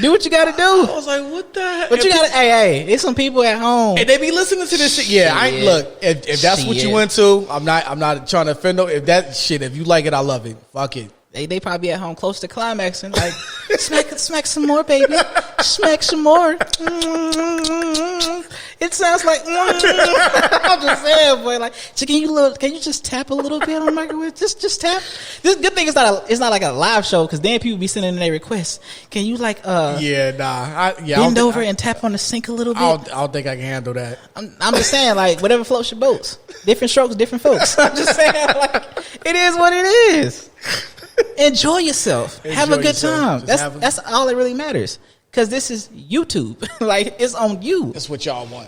Do what you got to do. I was like, what the heck? But you got to, hey, it's some people at home. And they be listening to this shit. Yeah, look, if that's what you into, I'm not trying to offend them. If that shit, if you like it, I love it. Fuck it. They probably be at home close to climaxing. Like, smack some more, baby. Smack some more. It sounds like, I'm just saying, boy. Like, so can you just tap a little bit on the microwave? Just tap. This good thing it's not like a live show because then people be sending in their requests. Can you bend over and tap on the sink a little bit? I don't think I can handle that. I'm just saying, like, whatever floats your boats. Different strokes, different folks. I'm just saying, like, it is what it is. Enjoy yourself. Have a good time. That's all that really matters. Because this is YouTube. Like, it's on you. That's what y'all want.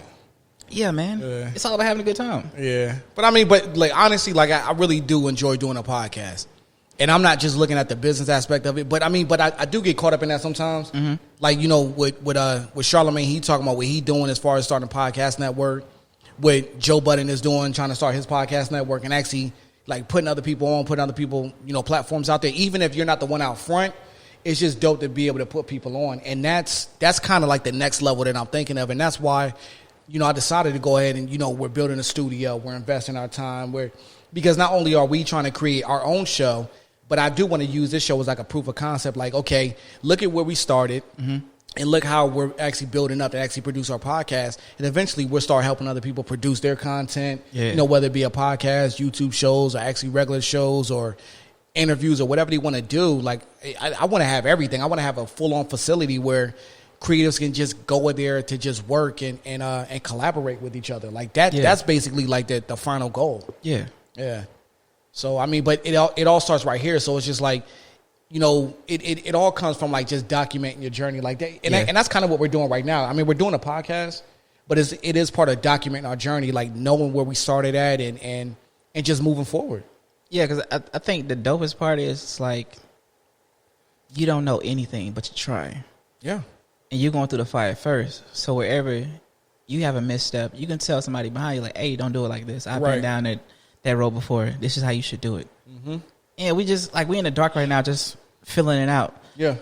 Yeah, man. Yeah. It's all about having a good time. Yeah. But I mean, like, honestly, like, I really do enjoy doing a podcast. And I'm not just looking at the business aspect of it, but I do get caught up in that sometimes. Mm-hmm. Like, with Charlamagne, he talking about what he doing as far as starting a podcast network. What Joe Budden is doing, trying to start his podcast network, and actually like putting other people, platforms out there. Even if you're not the one out front, it's just dope to be able to put people on. And that's kind of like the next level that I'm thinking of. And that's why, I decided to go ahead and, we're building a studio. We're investing our time. Because not only are we trying to create our own show, but I do want to use this show as like a proof of concept. Like, okay, look at where we started. Mm-hmm. And look how we're actually building up to actually produce our podcast. And eventually we'll start helping other people produce their content, whether it be a podcast, YouTube shows, or actually regular shows or interviews or whatever they want to do. Like, I want to have everything. I want to have a full-on facility where creatives can just go in there to just work and collaborate with each other. Like that. Yeah. That's basically like the final goal. Yeah. Yeah. So, but it all starts right here. So it's just like, it all comes from like just documenting your journey like that. And that's kind of what we're doing right now. I mean, we're doing a podcast, but it is part of documenting our journey, like knowing where we started at and just moving forward. Yeah, because I think the dopest part is like you don't know anything, but you try. Yeah. And you're going through the fire first. So wherever you have a misstep, you can tell somebody behind you like, hey, don't do it like this. I've been down that road before. This is how you should do it. Mm-hmm. And we just like we in the dark right now, just filling it out. Yeah.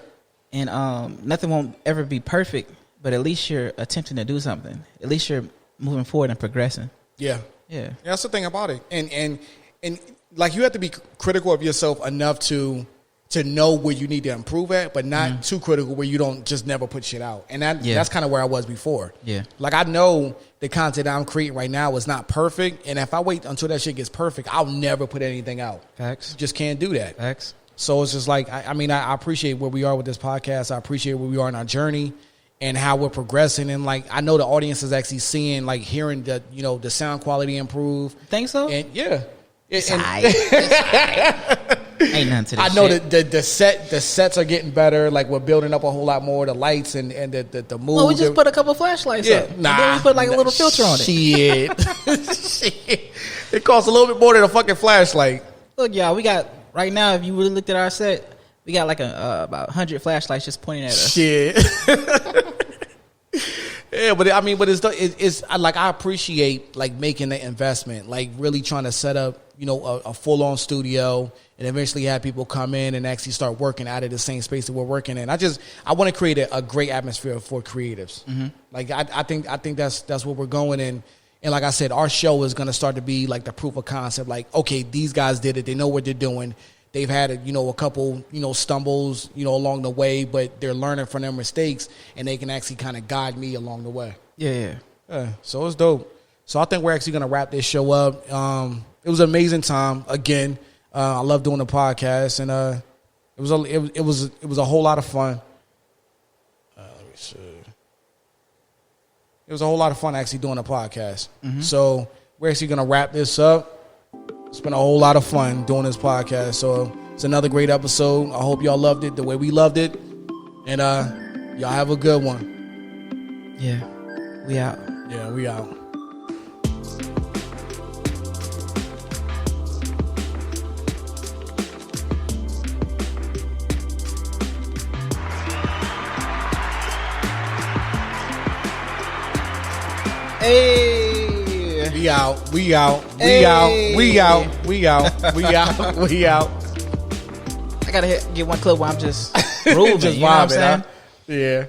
And nothing won't ever be perfect, but at least you're attempting to do something. At least you're moving forward and progressing. Yeah. Yeah. That's the thing about it. And like you have to be critical of yourself enough to know where you need to improve at, but not too critical where you don't just never put shit out. And that's kind of where I was before. Yeah. Like I know the content I'm creating right now is not perfect, and if I wait until that shit gets perfect, I'll never put anything out. Facts. Just can't do that. Facts. So it's just like, I appreciate where we are with this podcast. I appreciate where we are in our journey and how we're progressing. And like, I know the audience is actually seeing, like hearing the, the sound quality improve. Think so? And yeah. It's ain't nothing to this I know shit. that the sets are getting better. Like we're building up a whole lot more. The lights and the mood. Well, we just put a couple flashlights up. Nah, and then we put like a little filter on it. Shit. It costs a little bit more than a fucking flashlight. Look, y'all, we got right now. If you really looked at our set, we got like about 100 flashlights just pointing at us. Shit. Yeah, but it's like I appreciate like making the investment, like really trying to set up, a full on studio and eventually have people come in and actually start working out of the same space that we're working in. I want to create a great atmosphere for creatives. Mm-hmm. Like I think that's what we're going in. And like I said, our show is going to start to be like the proof of concept. Like, okay, these guys did it. They know what they're doing. They've had a couple, stumbles, along the way, but they're learning from their mistakes, and they can actually kind of guide me along the way. Yeah. So it's dope. So I think we're actually gonna wrap this show up. It was an amazing time again. I love doing the podcast, and it was a whole lot of fun. Let me see. It was a whole lot of fun actually doing a podcast. Mm-hmm. So we're actually gonna wrap this up. It's been a whole lot of fun doing this podcast. So it's another great episode. I hope y'all loved it the way we loved it. And y'all have a good one. Yeah. We out. Yeah, we out. Hey. We out. We out. We Hey. out. We out. We out. We out. We out. I gotta get one clip where I'm just grooving. Just you know what I'm vibing, saying? huh? Yeah.